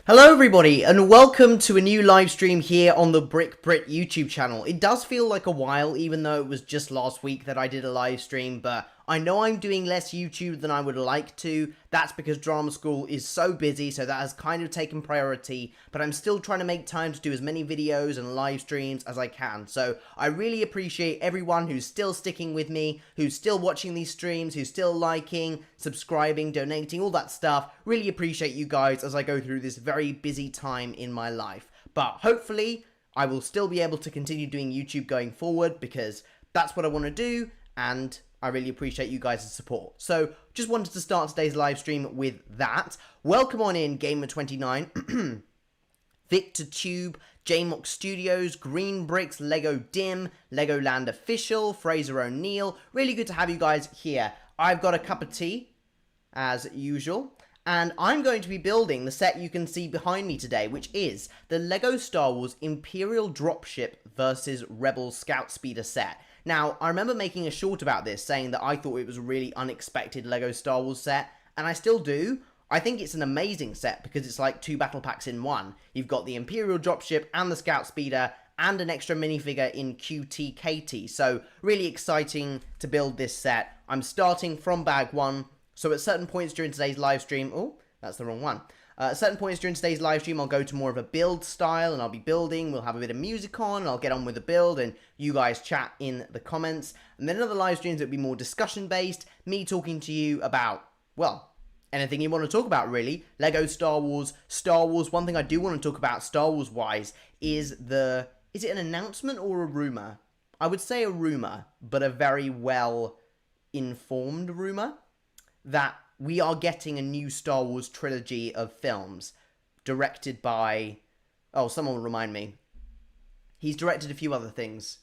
Hello everybody and welcome to a new live stream here on the Brit YouTube channel. It does feel like a while even though it was just last week that I did a live stream, but I know I'm doing less YouTube than I would like to. That's because drama school is so busy, so that has kind of taken priority, but I'm still trying to make time to do as many videos and live streams as I can. So I really appreciate everyone who's still sticking with me, who's still watching these streams, who's still liking, subscribing, donating, all that stuff. Really appreciate you guys as I go through this very busy time in my life. But hopefully I will still be able to continue doing YouTube going forward because that's what I want to do, and I really appreciate you guys' support. So, just wanted to start today's live stream with that. Welcome on in, Gamer29, Victor Tube, JMock Studios, Green Bricks, Lego Dim, Legoland Official, Fraser O'Neill. Really good to have you guys here. I've got a cup of tea, as usual, and I'm going to be building the set you can see behind me today, which is the Lego Star Wars Imperial Dropship versus Rebel Scout Speeder set. Now, I remember making a short about this, saying that I thought it was a really unexpected Lego Star Wars set, and I still do. I think it's an amazing set because it's like two battle packs in one. You've got the Imperial Dropship and the Scout Speeder, and an extra minifigure in QTKT. So, really exciting to build this set. I'm starting from bag one, so at certain points during today's live stream... Oh, that's the wrong one. At certain points during today's live stream, I'll go to more of a build style, and I'll be building, we'll have a bit of music on, and I'll get on with the build, and you guys chat in the comments. And then other live streams that will be more discussion-based, me talking to you about, well, anything you want to talk about, really. Lego Star Wars. One thing I do want to talk about Star Wars-wise is the... Is it an announcement or a rumour? I would say a rumour, but a very well-informed rumour, that we are getting a new Star Wars trilogy of films directed by... Oh, someone will remind me. He's directed a few other things.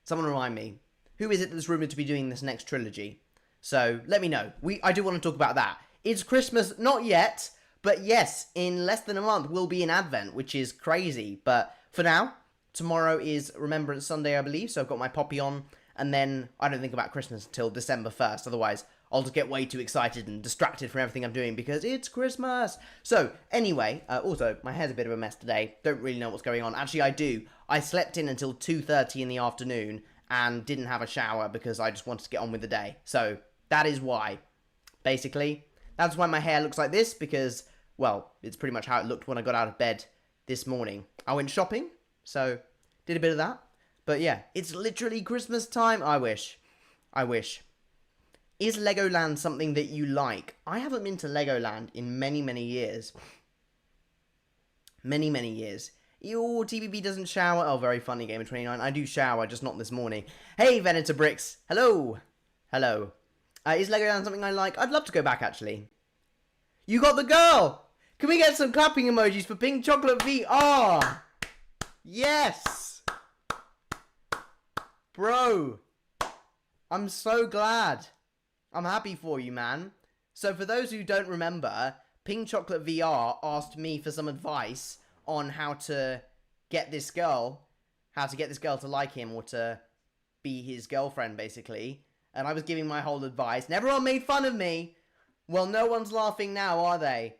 Someone remind me. Who is it that's rumoured to be doing this next trilogy? So, let me know. I do want to talk about that. It's Christmas, not yet, but yes, in less than a month we'll be in Advent, which is crazy. But for now, tomorrow is Remembrance Sunday, I believe, so I've got my poppy on, and then I don't think about Christmas until December 1st, otherwise I'll just get way too excited and distracted from everything I'm doing because it's Christmas. So, anyway, also, my hair's a bit of a mess today. Don't really know what's going on. Actually, I do. I slept in until 2:30 in the afternoon and didn't have a shower because I just wanted to get on with the day. So, that is why. Basically, that's why my hair looks like this because, well, it's pretty much how it looked when I got out of bed this morning. I went shopping, so did a bit of that. But yeah, it's literally Christmas time. I wish. Is Legoland something that you like? I haven't been to Legoland in many, many years. Many, many years. Ew, TBB doesn't shower. Oh, very funny, Gamer29. I do shower, just not this morning. Hey, Venator Bricks. Hello. Hello. Is Legoland something I like? I'd love to go back, actually. You got the girl! Can we get some clapping emojis for Pink Chocolate VR? Yes! Bro. I'm so glad. I'm happy for you, man. So for those who don't remember, Pink Chocolate VR asked me for some advice on how to get this girl to like him or to be his girlfriend, basically. And I was giving my whole advice, and everyone made fun of me. Well, no one's laughing now, are they?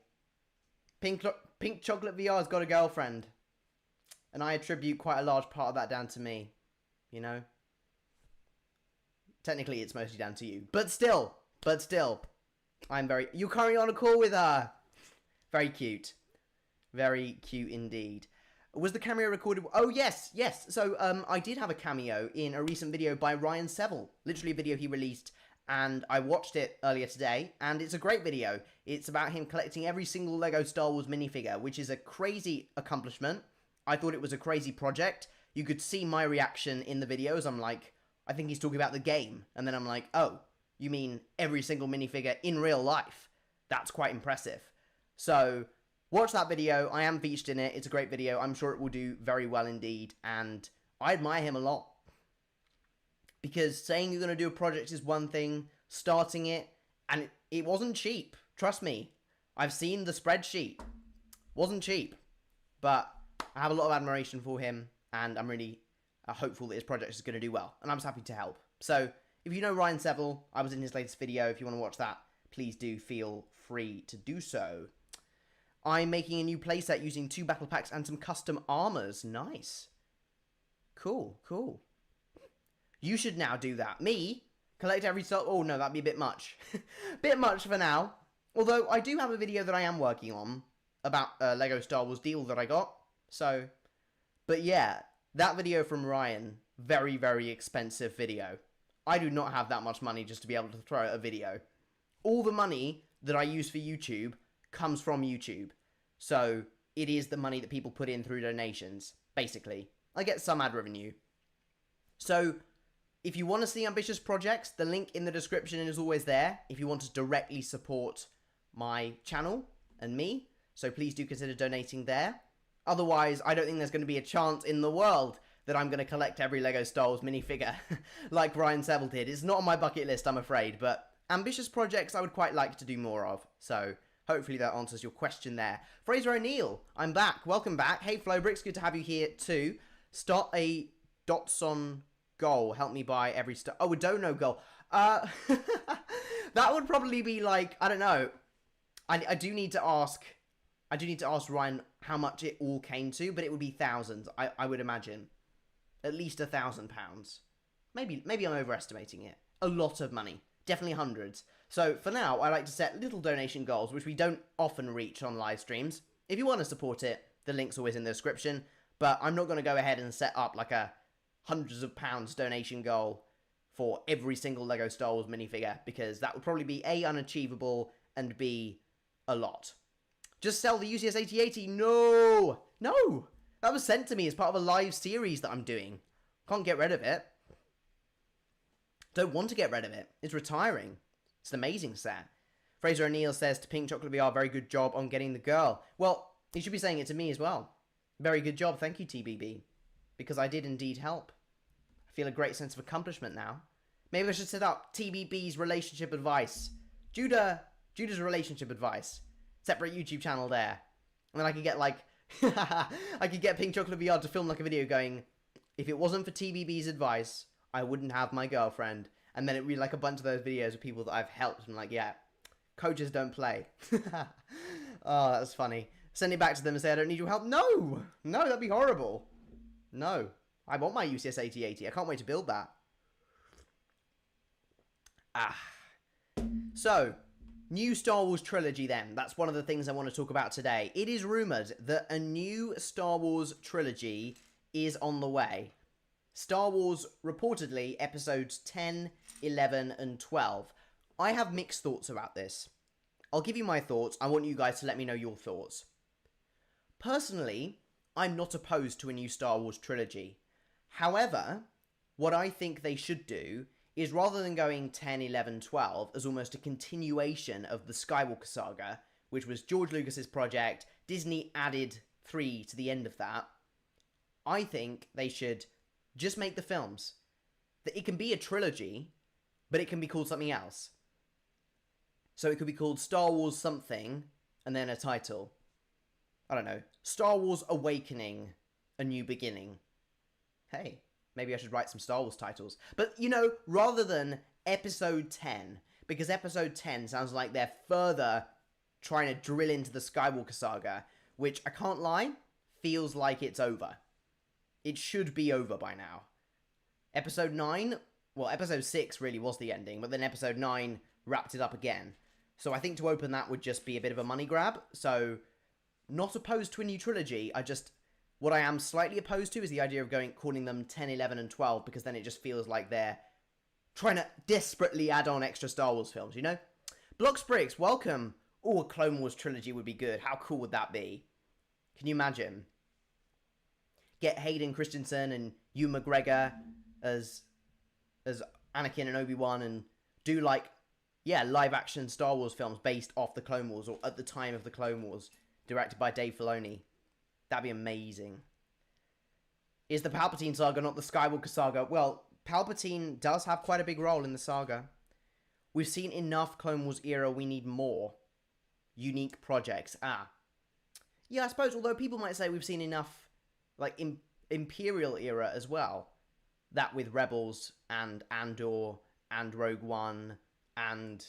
Pink Chocolate VR's got a girlfriend. And I attribute quite a large part of that down to me. You know? Technically, it's mostly down to you. But still, you're currently on a call with her. Very cute. Very cute indeed. Was the cameo recorded? Oh, yes. So, I did have a cameo in a recent video by Ryan Seville. Literally a video he released, and I watched it earlier today, and it's a great video. It's about him collecting every single Lego Star Wars minifigure, which is a crazy accomplishment. I thought it was a crazy project. You could see my reaction in the videos. I'm like, I think he's talking about the game. And then I'm like, oh, you mean every single minifigure in real life? That's quite impressive. So, watch that video. I am featured in it. It's a great video. I'm sure it will do very well indeed. And I admire him a lot. Because saying you're going to do a project is one thing. Starting it, and it wasn't cheap. Trust me. I've seen the spreadsheet. Wasn't cheap. But I have a lot of admiration for him. And I'm really hopeful that his project is going to do well. And I'm just happy to help. So, if you know Ryan Seville, I was in his latest video. If you want to watch that, please do feel free to do so. I'm making a new playset using 2 battle packs and some custom armors. Nice. Cool, cool. You should now do that. Me? Collect every star... Oh, no, that'd be a bit much. Bit much for now. Although, I do have a video that I am working on about a Lego Star Wars deal that I got. So, but yeah, that video from Ryan, very, very expensive video. I do not have that much money just to be able to throw out a video. All the money that I use for YouTube comes from YouTube. So, it is the money that people put in through donations, basically. I get some ad revenue. So, if you want to see ambitious projects, the link in the description is always there if you want to directly support my channel and me. So please do consider donating there. Otherwise, I don't think there's going to be a chance in the world that I'm going to collect every Lego Star Wars minifigure like Ryan Seville did. It's not on my bucket list, I'm afraid, but ambitious projects I would quite like to do more of. So hopefully that answers your question there. Fraser O'Neill, I'm back. Welcome back. Hey, Flowbricks, good to have you here too. Start a Dotson goal. Help me buy every star. Oh, a dono goal. That would probably be like, I don't know. I do need to ask Ryan how much it all came to, but it would be thousands, I would imagine. At least £1,000. Maybe I'm overestimating it. A lot of money. Definitely hundreds. So for now, I like to set little donation goals, which we don't often reach on live streams. If you want to support it, the link's always in the description. But I'm not going to go ahead and set up like a hundreds of pounds donation goal for every single Lego Star Wars minifigure, because that would probably be A, unachievable, and B, a lot. Just sell the UCS 8080. No! No! That was sent to me as part of a live series that I'm doing. Can't get rid of it. Don't want to get rid of it. It's retiring. It's an amazing set. Fraser O'Neill says to Pink Chocolate VR, very good job on getting the girl. Well, he should be saying it to me as well. Very good job. Thank you, TBB. Because I did indeed help. I feel a great sense of accomplishment now. Maybe I should set up TBB's relationship advice. Judah's relationship advice. Separate YouTube channel there. And then I could get like... I could get Pink Chocolate VR to film like a video going, if it wasn't for TBB's advice, I wouldn't have my girlfriend. And then it'd be like a bunch of those videos of people that I've helped. And like, yeah, coaches don't play. Oh, that's funny. Send it back to them and say, I don't need your help. No! No, that'd be horrible. No. I want my UCS 8080. I can't wait to build that. So, new Star Wars trilogy then. That's one of the things I want to talk about today. It is rumoured that a new Star Wars trilogy is on the way. Star Wars, reportedly, episodes 10, 11, and 12. I have mixed thoughts about this. I'll give you my thoughts. I want you guys to let me know your thoughts. Personally, I'm not opposed to a new Star Wars trilogy. However, what I think they should do is, rather than going 10, 11, 12 as almost a continuation of the Skywalker saga, which was George Lucas's project, Disney added 3 to the end of that, I think they should just make the films. That it can be a trilogy, but it can be called something else. So it could be called Star Wars something, and then a title. I don't know. Star Wars Awakening, A New Beginning. Hey, maybe I should write some Star Wars titles. But, you know, rather than Episode 10, because Episode 10 sounds like they're further trying to drill into the Skywalker saga, which, I can't lie, feels like it's over. It should be over by now. Episode 9, well, Episode 6 really was the ending, but then Episode 9 wrapped it up again. So I think to open that would just be a bit of a money grab. So, not opposed to a new trilogy. What I am slightly opposed to is the idea of calling them 10, 11, and 12, because then it just feels like they're trying to desperately add on extra Star Wars films, you know? Blocksbricks, welcome. Oh, a Clone Wars trilogy would be good. How cool would that be? Can you imagine? Get Hayden Christensen and Ewan McGregor as Anakin and Obi-Wan, and do like, yeah, live action Star Wars films based off the Clone Wars, or at the time of the Clone Wars, directed by Dave Filoni. That'd be amazing. Is the Palpatine saga not the Skywalker saga? Well, Palpatine does have quite a big role in the saga. We've seen enough Clone Wars era, we need more unique projects. Yeah, I suppose, although people might say we've seen enough, like, Imperial era as well. That with Rebels, and Andor, and Rogue One, and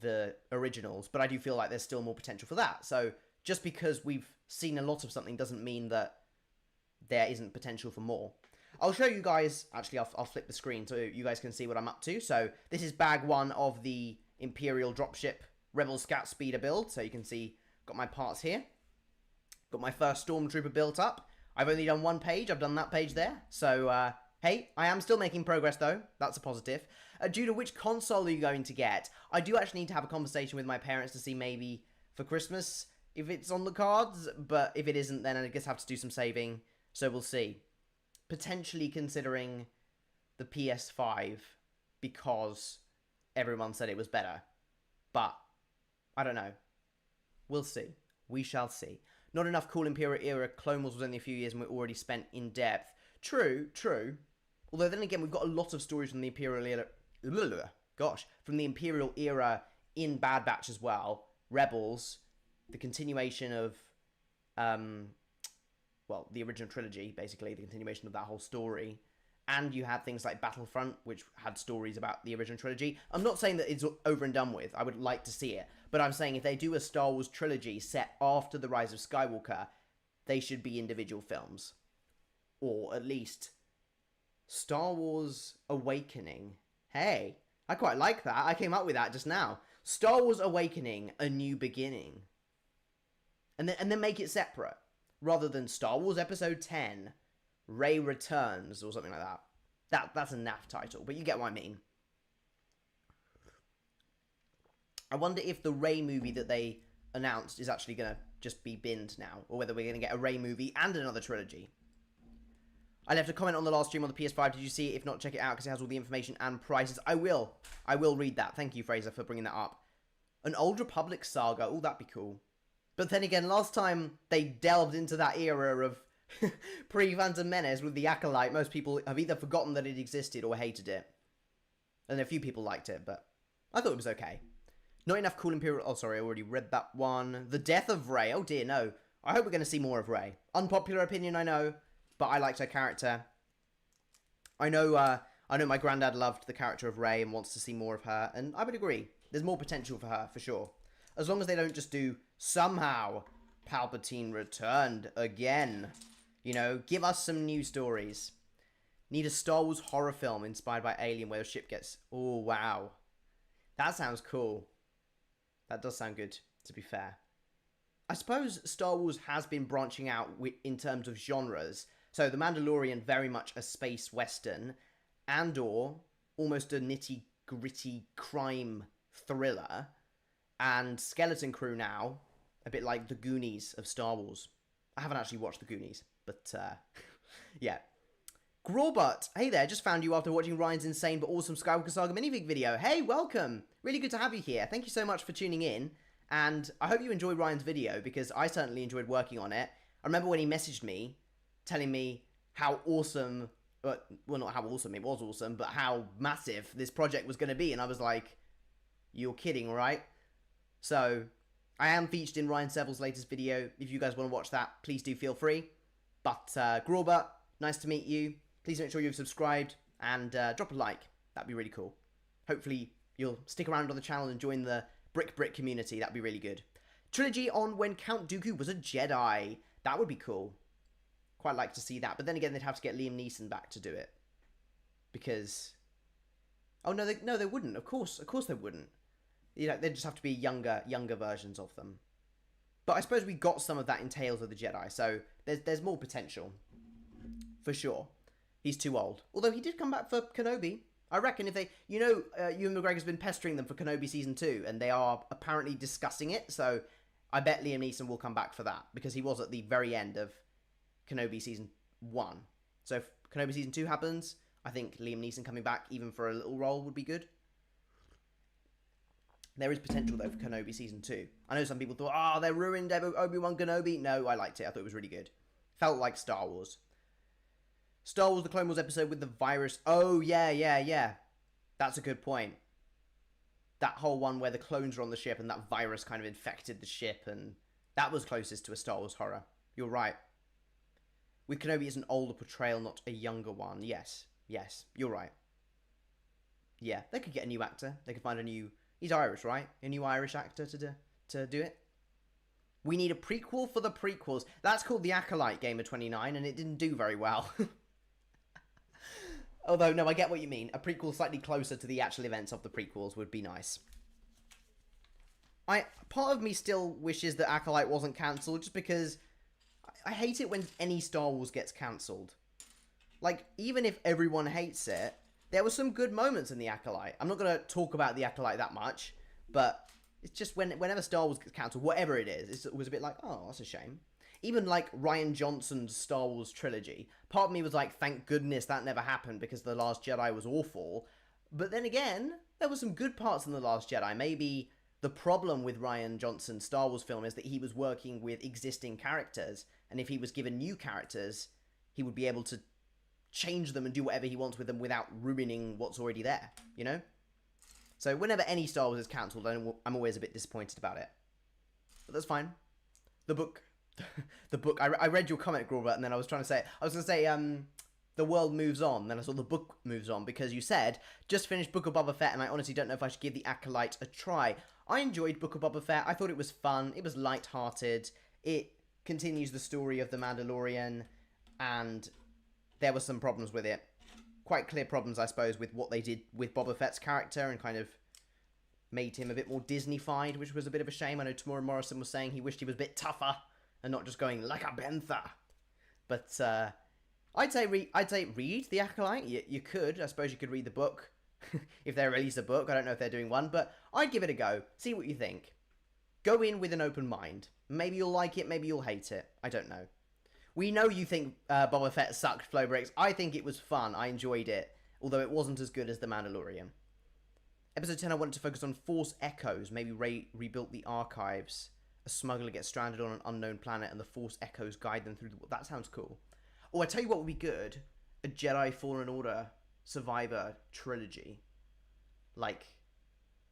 the originals. But I do feel like there's still more potential for that. So, just because we've seen a lot of something doesn't mean that there isn't potential for more. I'll show you guys, actually I'll flip the screen so you guys can see what I'm up to. So this is bag 1 of the Imperial Dropship Rebel Scout Speeder build. So you can see, got my parts here. Got my first Stormtrooper built up. I've only done 1 page, I've done that page there. So, hey, I am still making progress though, that's a positive. Due to which console are you going to get? I do actually need to have a conversation with my parents to see maybe for Christmas if it's on the cards, but if it isn't, then I guess I have to do some saving, so we'll see. Potentially considering the PS5 because everyone said it was better, but I don't know. We'll see. We shall see. Not enough cool Imperial era Clone Wars was only a few years and we're already spent in depth. True, true. Although then again, we've got a lot of stories from the Imperial era, from the Imperial era in Bad Batch as well. Rebels, the continuation of, well, the original trilogy, basically, the continuation of that whole story. And you had things like Battlefront, which had stories about the original trilogy. I'm not saying that it's over and done with. I would like to see it. But I'm saying if they do a Star Wars trilogy set after The Rise of Skywalker, they should be individual films. Or at least Star Wars Awakening. Hey, I quite like that. I came up with that just now. Star Wars Awakening, A New Beginning. And then make it separate. Rather than Star Wars Episode 10, Rey Returns, or something like that. That's a naff title, but you get what I mean. I wonder if the Rey movie that they announced is actually going to just be binned now, or whether we're going to get a Rey movie and another trilogy. I left a comment on the last stream on the PS5. Did you see it? If not, check it out, because it has all the information and prices. I will read that. Thank you, Fraser, for bringing that up. An Old Republic saga. Oh, that'd be cool. But then again, last time they delved into that era of pre-Phantom Menace with the Acolyte, most people have either forgotten that it existed or hated it. And a few people liked it, but I thought it was okay. Not enough cool Imperial... Oh, sorry, I already read that one. The Death of Rey. Oh, dear, no. I hope we're going to see more of Rey. Unpopular opinion, I know, but I liked her character. I know my granddad loved the character of Rey and wants to see more of her, and I would agree. There's more potential for her, for sure. As long as they don't just do, somehow, Palpatine returned again. You know, give us some new stories. Need a Star Wars horror film inspired by Alien where the ship gets... Oh, wow. That sounds cool. That does sound good, to be fair. I suppose Star Wars has been branching out in terms of genres. So, The Mandalorian, very much a space western. Andor, almost a nitty-gritty crime thriller. And Skeleton Crew now, a bit like the Goonies of Star Wars. I haven't actually watched the Goonies, but yeah. Grawbutt, hey there, just found you after watching Ryan's insane but awesome Skywalker Saga minifig video. Hey, welcome! Really good to have you here. Thank you so much for tuning in, and I hope you enjoyed Ryan's video, because I certainly enjoyed working on it. I remember when he messaged me, telling me how awesome, well, not how awesome, it was awesome, but how massive this project was going to be, and I was like, you're kidding, right? So, I am featured in Ryan Seville's latest video. If you guys want to watch that, please do feel free. But, Grawbutt, nice to meet you. Please make sure you've subscribed and drop a like. That'd be really cool. Hopefully, you'll stick around on the channel and join the Brit community. That'd be really good. Trilogy on when Count Dooku was a Jedi. That would be cool. Quite like to see that. But then again, they'd have to get Liam Neeson back to do it. Because... Oh, no, they wouldn't. Of course they wouldn't. You know, they'd just have to be younger versions of them. But I suppose we got some of that in Tales of the Jedi, so there's more potential. For sure. He's too old. Although he did come back for Kenobi. I reckon if they... You know, Ewan McGregor's been pestering them for Kenobi Season 2, and they are apparently discussing it, so I bet Liam Neeson will come back for that, because he was at the very end of Kenobi Season 1. So if Kenobi Season 2 happens, I think Liam Neeson coming back, even for a little role, would be good. There is potential, though, for Kenobi Season 2. I know some people thought, oh, they ruined Obi-Wan Kenobi. No, I liked it. I thought it was really good. Felt like Star Wars. Star Wars The Clone Wars episode with the virus. Oh, yeah. That's a good point. That whole one where the clones were on the ship and that virus kind of infected the ship, and that was closest to a Star Wars horror. You're right. With Kenobi, it's an older portrayal, not a younger one. Yes, you're right. Yeah, they could get a new actor. They could find a new... He's Irish, right? A new Irish actor to do it. We need a prequel for the prequels. That's called The Acolyte Gamer 29, and it didn't do very well. Although, no, I get what you mean. A prequel slightly closer to the actual events of the prequels would be nice. Part of me still wishes that Acolyte wasn't cancelled, just because I hate it when any Star Wars gets cancelled. Like, even if everyone hates it, there were some good moments in The Acolyte. I'm not going to talk about The Acolyte that much, but it's just whenever Star Wars gets cancelled, whatever it is, it was a bit like, oh, that's a shame. Even like Rian Johnson's Star Wars trilogy, part of me was like, thank goodness that never happened because The Last Jedi was awful. But then again, there were some good parts in The Last Jedi. Maybe the problem with Rian Johnson's Star Wars film is that he was working with existing characters, and if he was given new characters, he would be able to change them and do whatever he wants with them without ruining what's already there, you know? So whenever any Star Wars is cancelled, I'm always a bit disappointed about it. But that's fine. The book... I read your comment, Grawbert, and then I was going to say, the world moves on, then I saw the book moves on, because you said, just finished Book of Boba Fett, and I honestly don't know if I should give The Acolyte a try. I enjoyed Book of Boba Fett. I thought it was fun. It was light-hearted. It continues the story of The Mandalorian, and there were some problems with it. Quite clear problems, I suppose, with what they did with Boba Fett's character, and kind of made him a bit more Disney-fied, which was a bit of a shame. I know Tamora Morrison was saying he wished he was a bit tougher, and not just going like a bantha. But I'd say read The Acolyte. You could. I suppose you could read the book if they release a book. I don't know if they're doing one, but I'd give it a go. See what you think. Go in with an open mind. Maybe you'll like it. Maybe you'll hate it. I don't know. We know you think Boba Fett sucked, Flow Breaks. I think it was fun. I enjoyed it, although it wasn't as good as The Mandalorian. Episode 10, I wanted to focus on Force Echoes. Maybe rebuilt the archives. A smuggler gets stranded on an unknown planet and the Force Echoes guide them through the... That sounds cool. Oh, I tell you what would be good. A Jedi Fallen Order Survivor trilogy. Like,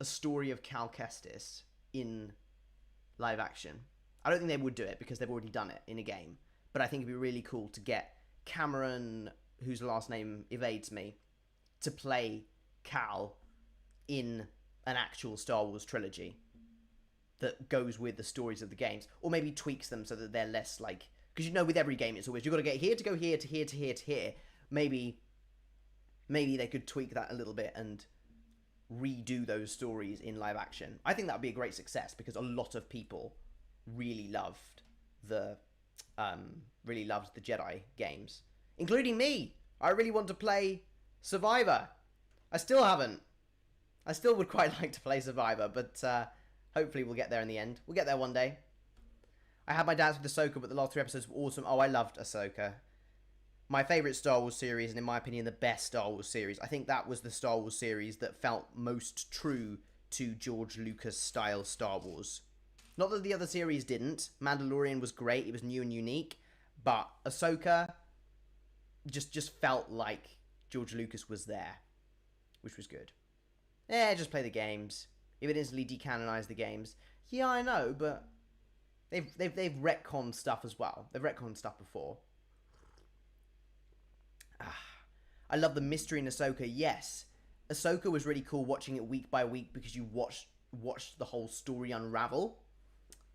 a story of Cal Kestis in live action. I don't think they would do it because they've already done it in a game. But I think it'd be really cool to get Cameron, whose last name evades me, to play Cal in an actual Star Wars trilogy that goes with the stories of the games, or maybe tweaks them so that they're less like, because you know with every game it's always you've got to get here to go here to here to here to here. Maybe they could tweak that a little bit and redo those stories in live action. I think that would be a great success because a lot of people really loved the Jedi games, including me. I really want to play Survivor. I still haven't. I still would quite like to play Survivor, but hopefully we'll get there in the end. We'll get there one day. I had my doubts with Ahsoka, but the last 3 episodes were awesome. Oh, I loved Ahsoka. My favourite Star Wars series, and in my opinion, the best Star Wars series. I think that was the Star Wars series that felt most true to George Lucas style Star Wars. Not that the other series didn't. Mandalorian was great. It was new and unique. But Ahsoka just felt like George Lucas was there, which was good. Just play the games. It would instantly decanonize the games. Yeah, I know, but they've retconned stuff as well. They've retconned stuff before. I love the mystery in Ahsoka. Yes, Ahsoka was really cool watching it week by week because you watched the whole story unravel,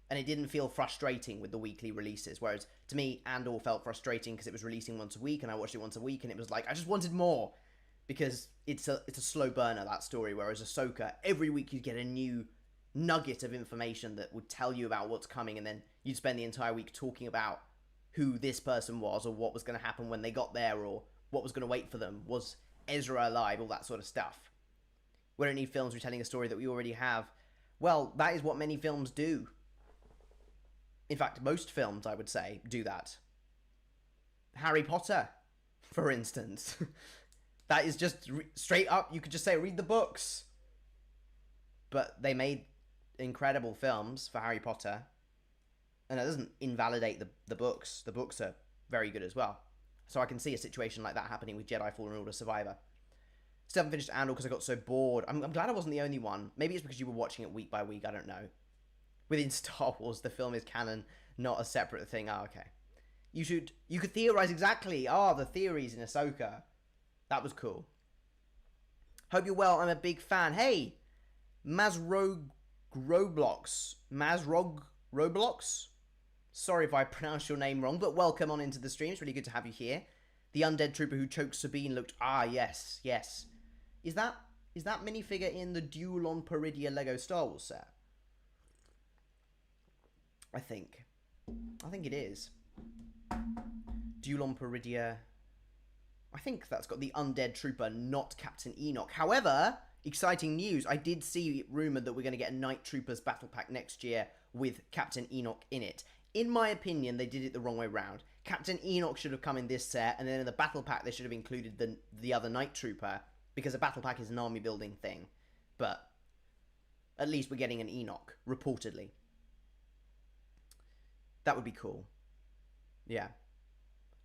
and it didn't feel frustrating with the weekly releases. Whereas to me, Andor felt frustrating because it was releasing once a week, and I watched it once a week, and it was like I just wanted more because it's a slow burner, that story. Whereas Ahsoka, every week you get a new nugget of information that would tell you about what's coming, and then you'd spend the entire week talking about who this person was, or what was going to happen when they got there, or what was going to wait for them. Was Ezra alive? All that sort of stuff. We don't need films retelling a story that we already have. Well, that is what many films do. In fact, most films, I would say, do that. Harry Potter, for instance. That is just straight up, you could just say, read the books. But they made incredible films for Harry Potter. And that doesn't invalidate the books. The books are very good as well. So I can see a situation like that happening with Jedi Fallen Order Survivor. Still haven't finished Andor because I got so bored. I'm glad I wasn't the only one. Maybe it's because you were watching it week by week, I don't know. Within Star Wars, the film is canon, not a separate thing. Oh, okay. You could theorize exactly. The theories in Ahsoka. That was cool. Hope you're well. I'm a big fan. Hey, Mazrog Roblox. Sorry if I pronounced your name wrong, but welcome on into the stream. It's really good to have you here. The undead trooper who choked Sabine looked... yes. Is that minifigure in the Duel on Peridia Lego Star Wars set? I think it is. Duel on Peridia. I think that's got the undead trooper, not Captain Enoch. However, exciting news. I did see rumoured that we're going to get a Night Troopers battle pack next year with Captain Enoch in it. In my opinion, they did it the wrong way round. Captain Enoch should have come in this set, and then in the battle pack they should have included the other Night Trooper, because a battle pack is an army building thing. But at least we're getting an Enoch, reportedly. That would be cool. Yeah.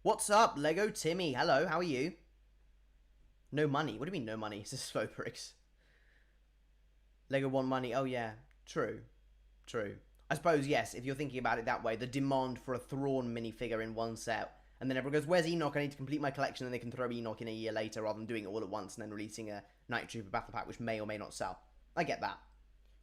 What's up, Lego Timmy? Hello, how are you? No money. What do you mean no money? It's just Slowbricks. Lego want money. Oh yeah, true. I suppose, yes, if you're thinking about it that way, the demand for a Thrawn minifigure in one set, and then everyone goes, where's Enoch? I need to complete my collection, and they can throw Enoch in a year later rather than doing it all at once and then releasing a Night Trooper battle pack, which may or may not sell. I get that.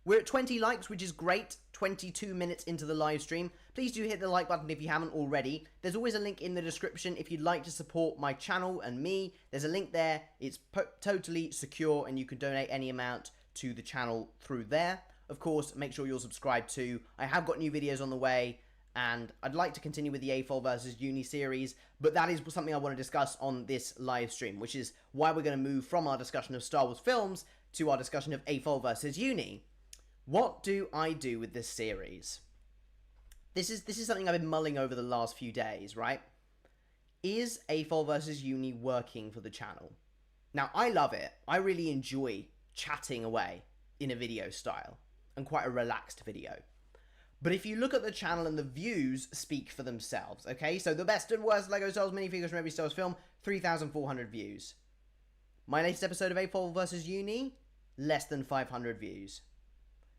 We're at 20 likes, which is great. 22 minutes into the live stream. Please do hit the like button if you haven't already. There's always a link in the description if you'd like to support my channel and me. There's a link there. It's totally secure, and you can donate any amount to the channel through there. Of course, make sure you're subscribed too. I have got new videos on the way, and I'd like to continue with the AFOL versus Uni series, but that is something I want to discuss on this live stream, which is why we're going to move from our discussion of Star Wars films to our discussion of AFOL versus Uni. What do I do with this series? This is something I've been mulling over the last few days, right? Is AFOL versus Uni working for the channel? Now, I love it. I really enjoy chatting away in a video style, and quite a relaxed video. But if you look at the channel and the views speak for themselves, okay? So the best and worst LEGO Star Wars minifigures from every Star Wars film, 3,400 views. My latest episode of AFOL versus Uni, less than 500 views.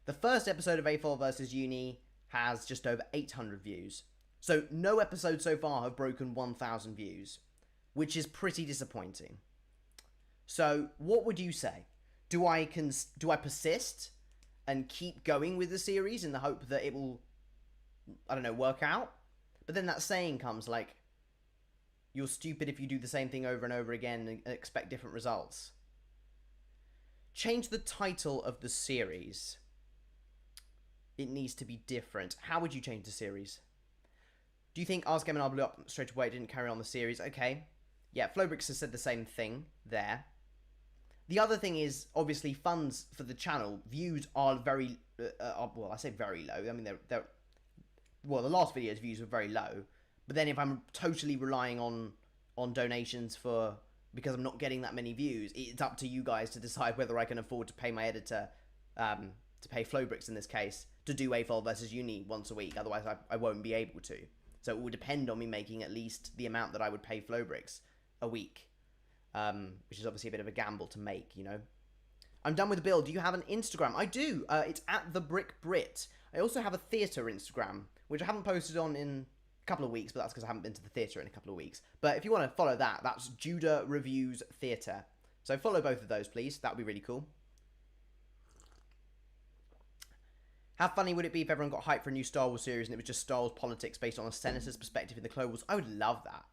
The first episode of AFOL versus Uni has just over 800 views. So no episodes so far have broken 1,000 views, which is pretty disappointing. So what would you say? Do I persist and keep going with the series in the hope that it will, I don't know, work out? But then that saying comes like, you're stupid if you do the same thing over and over again and expect different results. Change the title of the series. It needs to be different. How would you change the series? Do you think Ask M&R blew up straight away, didn't carry on the series? Okay. Yeah, Flowbricks has said the same thing there. The other thing is, obviously, funds for the channel, views are very, well, I say very low. I mean, well, the last video's views were very low. But then if I'm totally relying on donations because I'm not getting that many views, it's up to you guys to decide whether I can afford to pay my editor, to pay Flowbricks in this case, to do AFOL versus Uni once a week. Otherwise, I won't be able to. So it would depend on me making at least the amount that I would pay Flowbricks a week. Which is obviously a bit of a gamble to make, you know. I'm done with the build. Do you have an Instagram? I do. It's at the Brit. I also have a theatre Instagram, which I haven't posted on in a couple of weeks, but that's because I haven't been to the theatre in a couple of weeks. But if you want to follow that, that's Judah Reviews Theatre. So follow both of those, please. That would be really cool. How funny would it be if everyone got hyped for a new Star Wars series and it was just Star Wars politics based on a senator's perspective in the Clone Wars? I would love that.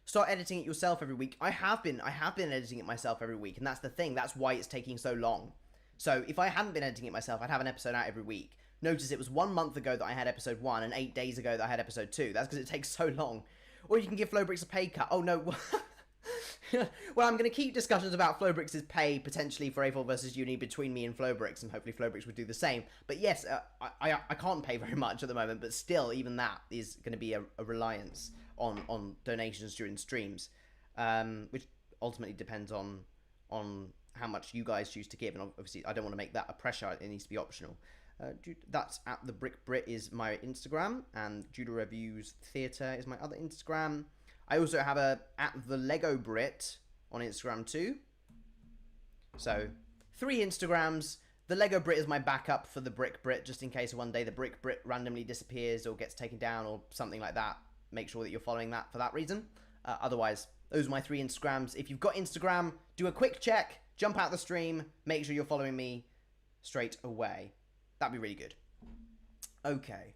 Start editing it yourself every week. I have been editing it myself every week, and that's the thing. That's why it's taking so long. So if I hadn't been editing it myself, I'd have an episode out every week. Notice it was 1 month ago that I had episode 1 and 8 days ago that I had episode 2. That's because it takes so long. Or you can give Flowbricks a pay cut. Oh no. Well, I'm going to keep discussions about Flowbricks' pay potentially for AFOL versus Uni between me and Flowbricks, and hopefully Flowbricks would do the same. But yes, I can't pay very much at the moment, but still, even that is going to be a reliance on donations during streams, which ultimately depends on how much you guys choose to give, and obviously I don't want to make that a pressure. It needs to be optional. That's at the Brit is my Instagram, and Judah Reviews Theatre is my other Instagram. I also have at the Lego Brit on Instagram too. So 3 Instagrams. The Lego Brit is my backup for the Brick Brit, just in case one day the Brick Brit randomly disappears or gets taken down or something like that. Make sure that you're following that for that reason. Otherwise, those are my 3 Instagrams. If you've got Instagram, do a quick check, jump out the stream, make sure you're following me straight away. That'd be really good. Okay.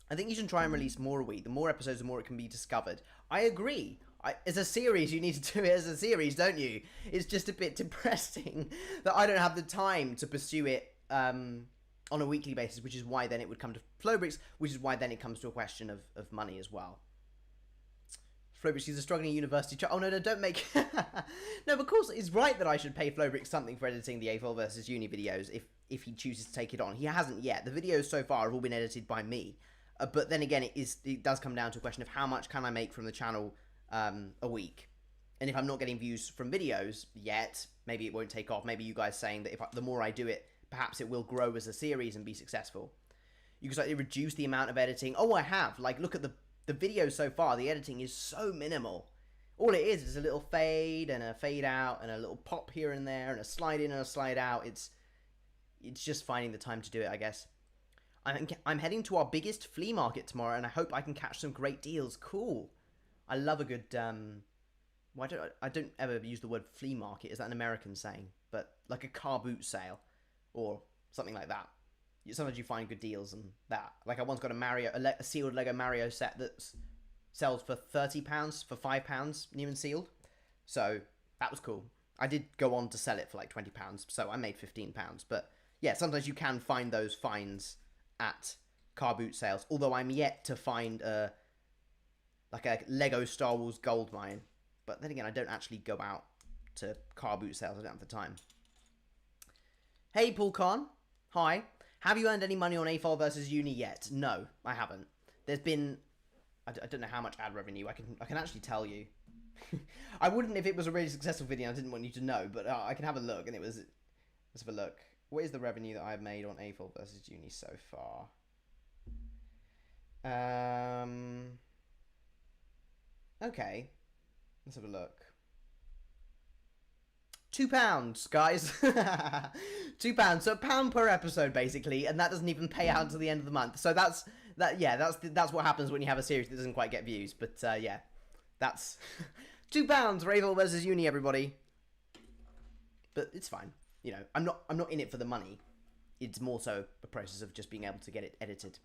I think you should try and release more a week. The more episodes, the more it can be discovered. I agree. As a series, you need to do it as a series, don't you? It's just a bit depressing that I don't have the time to pursue it on a weekly basis, which is why then it would come to Flowbricks, which is why then it comes to a question of money as well. Flowbricks is a struggling university. Oh, no, don't make... No, of course, it's right that I should pay Flowbricks something for editing the AFOL versus Uni videos if he chooses to take it on. He hasn't yet. The videos so far have all been edited by me. But then again, it does come down to a question of how much can I make from the channel a week. And if I'm not getting views from videos yet, maybe it won't take off. Maybe you guys saying that the more I do it, perhaps it will grow as a series and be successful. You can slightly reduce the amount of editing. Oh, I have. Like, look at the videos so far. The editing is so minimal. All it is a little fade and a fade out and a little pop here and there and a slide in and a slide out. It's just finding the time to do it, I guess. I'm heading to our biggest flea market tomorrow, and I hope I can catch some great deals. Cool. I love a good... well, I don't ever use the word flea market. Is that an American saying? But like a car boot sale or something like that. Sometimes you find good deals and that. Like I once got a sealed Lego Mario set that sells for £30 for £5 new and sealed. So that was cool. I did go on to sell it for like £20, so I made £15. But yeah, sometimes you can find those finds at car boot sales. Although I'm yet to find like a Lego Star Wars gold mine. But then again, I don't actually go out to car boot sales. I don't have the time. Hey, Paul Khan. Hi. Have you earned any money on AFOL versus Uni yet? No, I haven't. There's been... I don't know how much ad revenue. I can actually tell you. I wouldn't if it was a really successful video and I didn't want you to know, but I can have a look, and it was... Let's have a look. What is the revenue that I've made on AFOL versus Uni so far? Okay. Let's have a look. £2, guys. £2, so £1 per episode basically, and that doesn't even pay out until the end of the month. So that's what happens when you have a series that doesn't quite get views. But yeah, that's £2 for AFOL versus Uni, everybody. But it's fine. You know, I'm not in it for the money. It's more so a process of just being able to get it edited.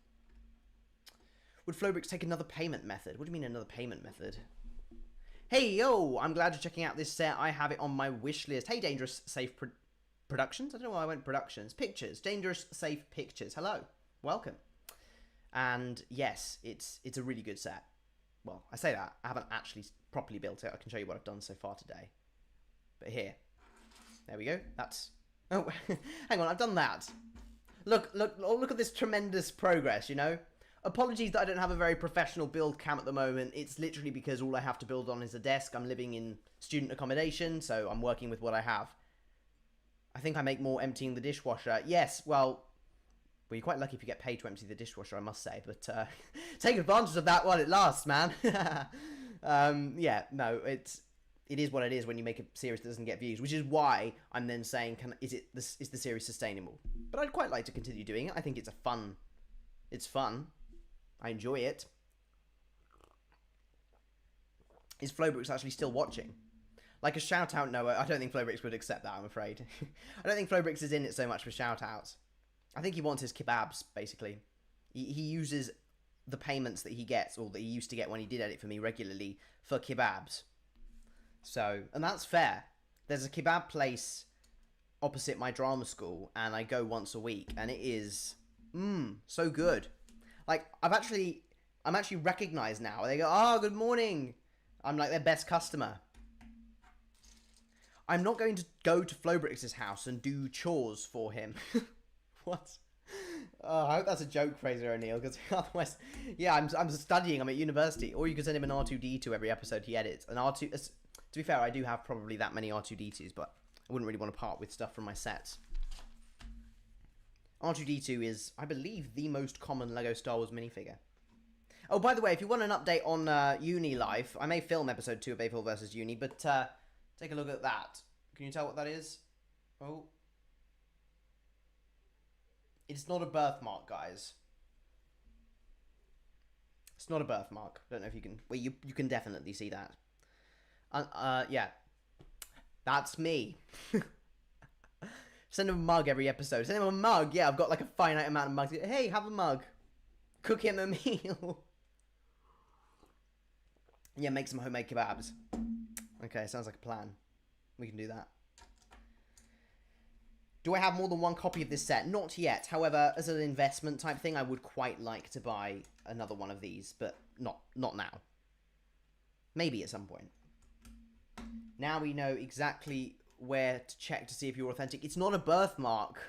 Would Flowbricks take another payment method? What do you mean another payment method? Hey, yo, I'm glad you're checking out this set. I have it on my wish list. Hey, Dangerous Safe Productions. I don't know why I went Productions. Pictures. Dangerous Safe Pictures. Hello. Welcome. And yes, it's a really good set. Well, I say that. I haven't actually properly built it. I can show you what I've done so far today. But here. There we go. That's... Oh, hang on. I've done that. Look at this tremendous progress, you know? Apologies that I don't have a very professional build cam at the moment. It's literally because all I have to build on is a desk. I'm living in student accommodation, so I'm working with what I have. I think I make more emptying the dishwasher. Yes, well, you're quite lucky if you get paid to empty the dishwasher, I must say. But take advantage of that while it lasts, man. Yeah, no, it is what it is when you make a series that doesn't get views, which is why I'm then saying, is the series sustainable? But I'd quite like to continue doing it. I think it's fun. I enjoy it. Is Flowbricks actually still watching? Like a shout out, no, I don't think Flowbricks would accept that, I'm afraid. I don't think Flowbricks is in it so much for shout outs. I think he wants his kebabs, basically. He uses the payments that he gets, or that he used to get when he did edit for me regularly, for kebabs. So, and that's fair. There's a kebab place opposite my drama school, and I go once a week, and it is, so good. Like, I'm actually recognised now. They go, oh, good morning. I'm like their best customer. I'm not going to go to Flowbricks' house and do chores for him. What? Oh, I hope that's a joke, Fraser O'Neill, because otherwise, yeah, I'm studying. I'm at university. Or you could send him an R2D2 every episode he edits. An R2. To be fair, I do have probably that many R2D2s, but I wouldn't really want to part with stuff from my sets. R2D2 is, I believe, the most common LEGO Star Wars minifigure. Oh, by the way, if you want an update on Uni life, I may film episode 2 of AFOL vs. Uni, but take a look at that. Can you tell what that is? Oh. It's not a birthmark, guys. It's not a birthmark. I don't know if you can... Well, you can definitely see that. Yeah. That's me. Send him a mug every episode. Send him a mug. Yeah, I've got like a finite amount of mugs. Hey, have a mug. Cook him a meal. Yeah, make some homemade kebabs. Okay, sounds like a plan. We can do that. Do I have more than one copy of this set? Not yet. However, as an investment type thing, I would quite like to buy another one of these, but not now. Maybe at some point. Now we know exactly where to check to see if you're authentic. It's not a birthmark.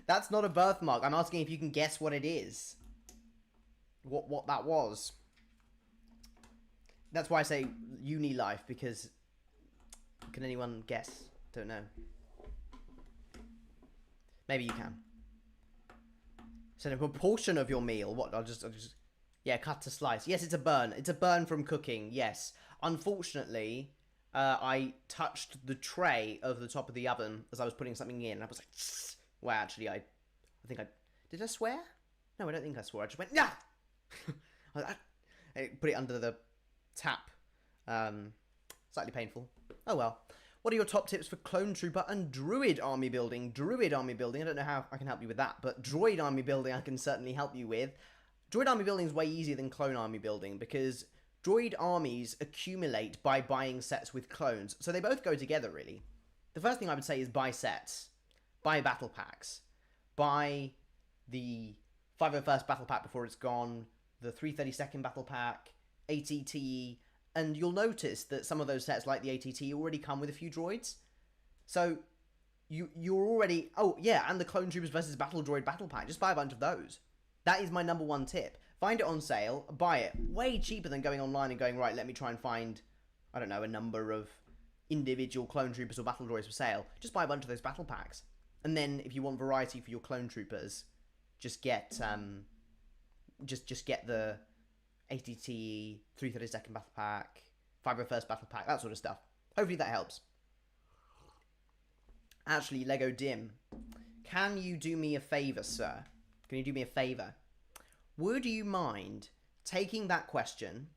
That's not a birthmark. I'm asking if you can guess what it is. What that was. That's why I say uni life, because can anyone guess? Don't know. Maybe you can. So a proportion of your meal. What? I'll just yeah, cut to slice. Yes, it's a burn. It's a burn from cooking. Yes. Unfortunately, I touched the tray over the top of the oven as I was putting something in. And I was like, tss. Well, actually, I think I did. I swear? No, I don't think I swore. I just went nah. I put it under the tap. Slightly painful. Oh well. What are your top tips for Clone Trooper and Druid army building? Druid army building, I don't know how I can help you with that, but Droid army building I can certainly help you with. Droid army building is way easier than Clone army building because Droid armies accumulate by buying sets with clones. So they both go together, really. The first thing I would say is buy sets. Buy battle packs. Buy the 501st battle pack before it's gone, the 332nd battle pack, ATT, and you'll notice that some of those sets, like the ATT, already come with a few droids. So you're already... Oh, yeah, and the Clone Troopers versus Battle Droid battle pack. Just buy a bunch of those. That is my number one tip. Find it on sale, buy it. Way cheaper than going online and going, right, let me try and find, I don't know, a number of individual Clone Troopers or Battle Droids for sale. Just buy a bunch of those battle packs. And then, if you want variety for your Clone Troopers, just get just get the ATT, 332nd Battle Pack, 501st Battle Pack, that sort of stuff. Hopefully that helps. Actually, Lego Dim, can you do me a favour, sir? Can you do me a favour? Would you mind taking that question,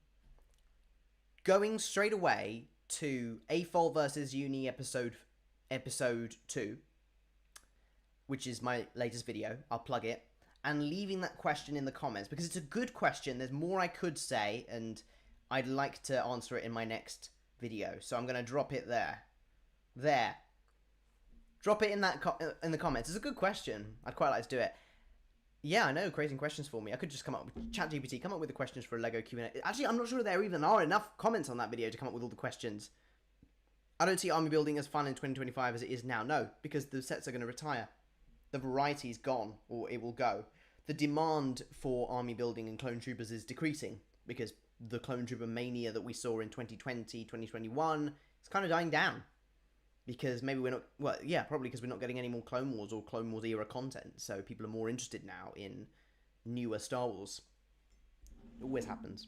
going straight away to AFOL versus Uni episode 2, which is my latest video, I'll plug it, and leaving that question in the comments, because it's a good question. There's more I could say, and I'd like to answer it in my next video. So I'm going to drop it there. There. Drop it in that in the comments. It's a good question. I'd quite like to do it. Yeah, I know, creating questions for me. I could just come up with ChatGPT, come up with the questions for a Lego Q&A. Actually, I'm not sure there even are enough comments on that video to come up with all the questions. I don't see army building as fun in 2025 as it is now. No, because the sets are going to retire. The variety's gone, or it will go. The demand for army building and Clone Troopers is decreasing, because the Clone Trooper mania that we saw in 2020, 2021 is kind of dying down. Because maybe we're not... Well, yeah, probably because we're not getting any more Clone Wars or Clone Wars era content. So people are more interested now in newer Star Wars. It always happens.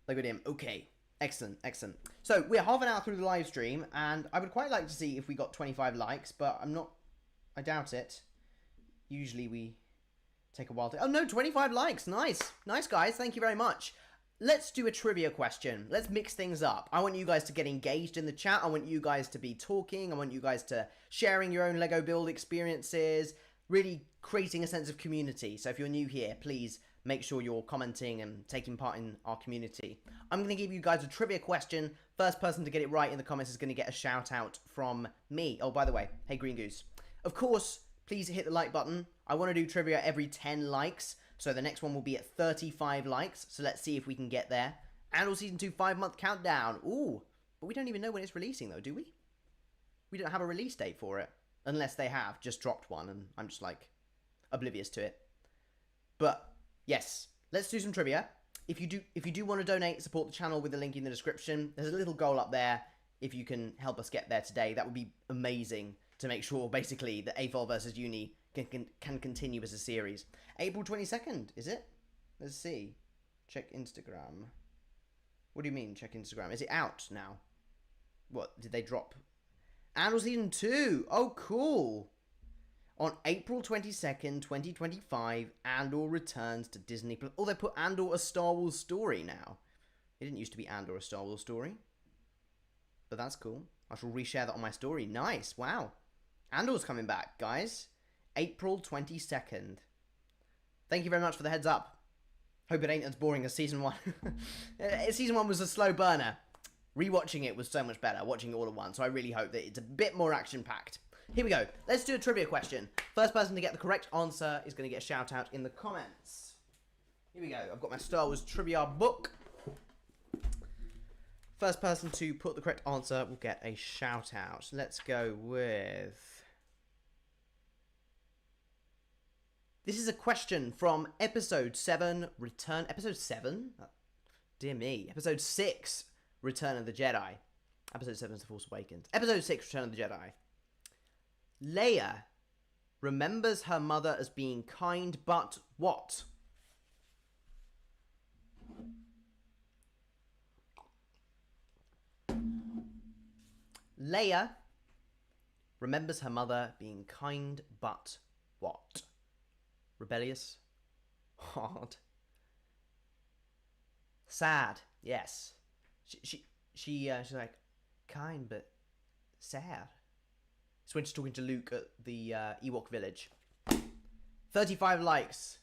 Lego Dim. Okay. Excellent, excellent. So, we're half an hour through the live stream, and I would quite like to see if we got 25 likes, but I'm not... I doubt it. Usually we take a while to... Oh, no, 25 likes. Nice. Nice, guys. Thank you very much. Let's do a trivia question. Let's mix things up. I want you guys to get engaged in the chat. I want you guys to be talking. I want you guys to sharing your own Lego build experiences, really creating a sense of community. So if you're new here, please make sure you're commenting and taking part in our community. I'm going to give you guys a trivia question. First person to get it right in the comments is going to get a shout out from me. Oh, by the way, hey Green Goose. Of course, please hit the like button. I want to do trivia every 10 likes. So the next one will be at 35 likes. So let's see if we can get there. Andor Season 2 5-month countdown. Ooh, but we don't even know when it's releasing though, do we? We don't have a release date for it. Unless they have just dropped one and I'm just like oblivious to it. But yes, let's do some trivia. If you do want to donate, support the channel with the link in the description. There's a little goal up there. If you can help us get there today, that would be amazing to make sure basically that AFOL versus Uni can continue as a series. April 22nd, is it? Let's see. Check Instagram. What do you mean, check Instagram? Is it out now? What, did they drop? Andor Season 2! Oh, cool! On April 22nd, 2025, Andor returns to Disney+. Oh, they put Andor a Star Wars story now. It didn't used to be Andor a Star Wars story. But that's cool. I shall reshare that on my story. Nice, wow. Andor's coming back, guys. April 22nd. Thank you very much for the heads up. Hope it ain't as boring as Season 1. Season 1 was a slow burner. Rewatching it was so much better, watching it all at once, so I really hope that it's a bit more action-packed. Here we go. Let's do a trivia question. First person to get the correct answer is going to get a shout-out in the comments. Here we go. I've got my Star Wars trivia book. First person to put the correct answer will get a shout-out. Let's go with... This is a question from Episode 7, Return... Episode 7? Dear me. Episode 6, Return of the Jedi. Episode 7 is The Force Awakens. Episode 6, Return of the Jedi. Leia remembers her mother as being kind, but what? Leia remembers her mother being kind, but what? Rebellious? Hard? Sad? Yes. She's like, kind, but sad. It's when she's talking to Luke at the Ewok village. 35 likes.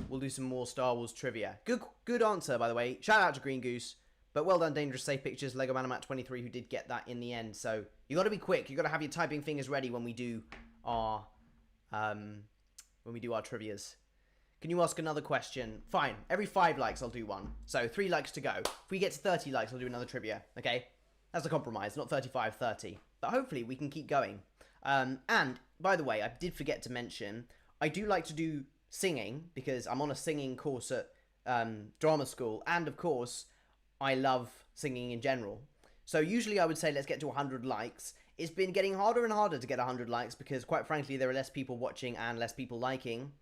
We'll do some more Star Wars trivia. Good answer, by the way. Shout out to Green Goose. But well done, Dangerous Safe Pictures, Lego Manamat 23, who did get that in the end. So you got to be quick. You got to have your typing fingers ready when we do our trivias. Can you ask another question? Fine. Every 5 likes, I'll do one. So 3 likes to go. If we get to 30 likes, I'll do another trivia. Okay? That's a compromise. Not 35, 30. But hopefully we can keep going. And by the way, I did forget to mention, I do like to do singing because I'm on a singing course at drama school, and of course I love singing in general. So usually I would say let's get to 100 likes. It's been getting harder and harder to get 100 likes because quite frankly there are less people watching and less people liking.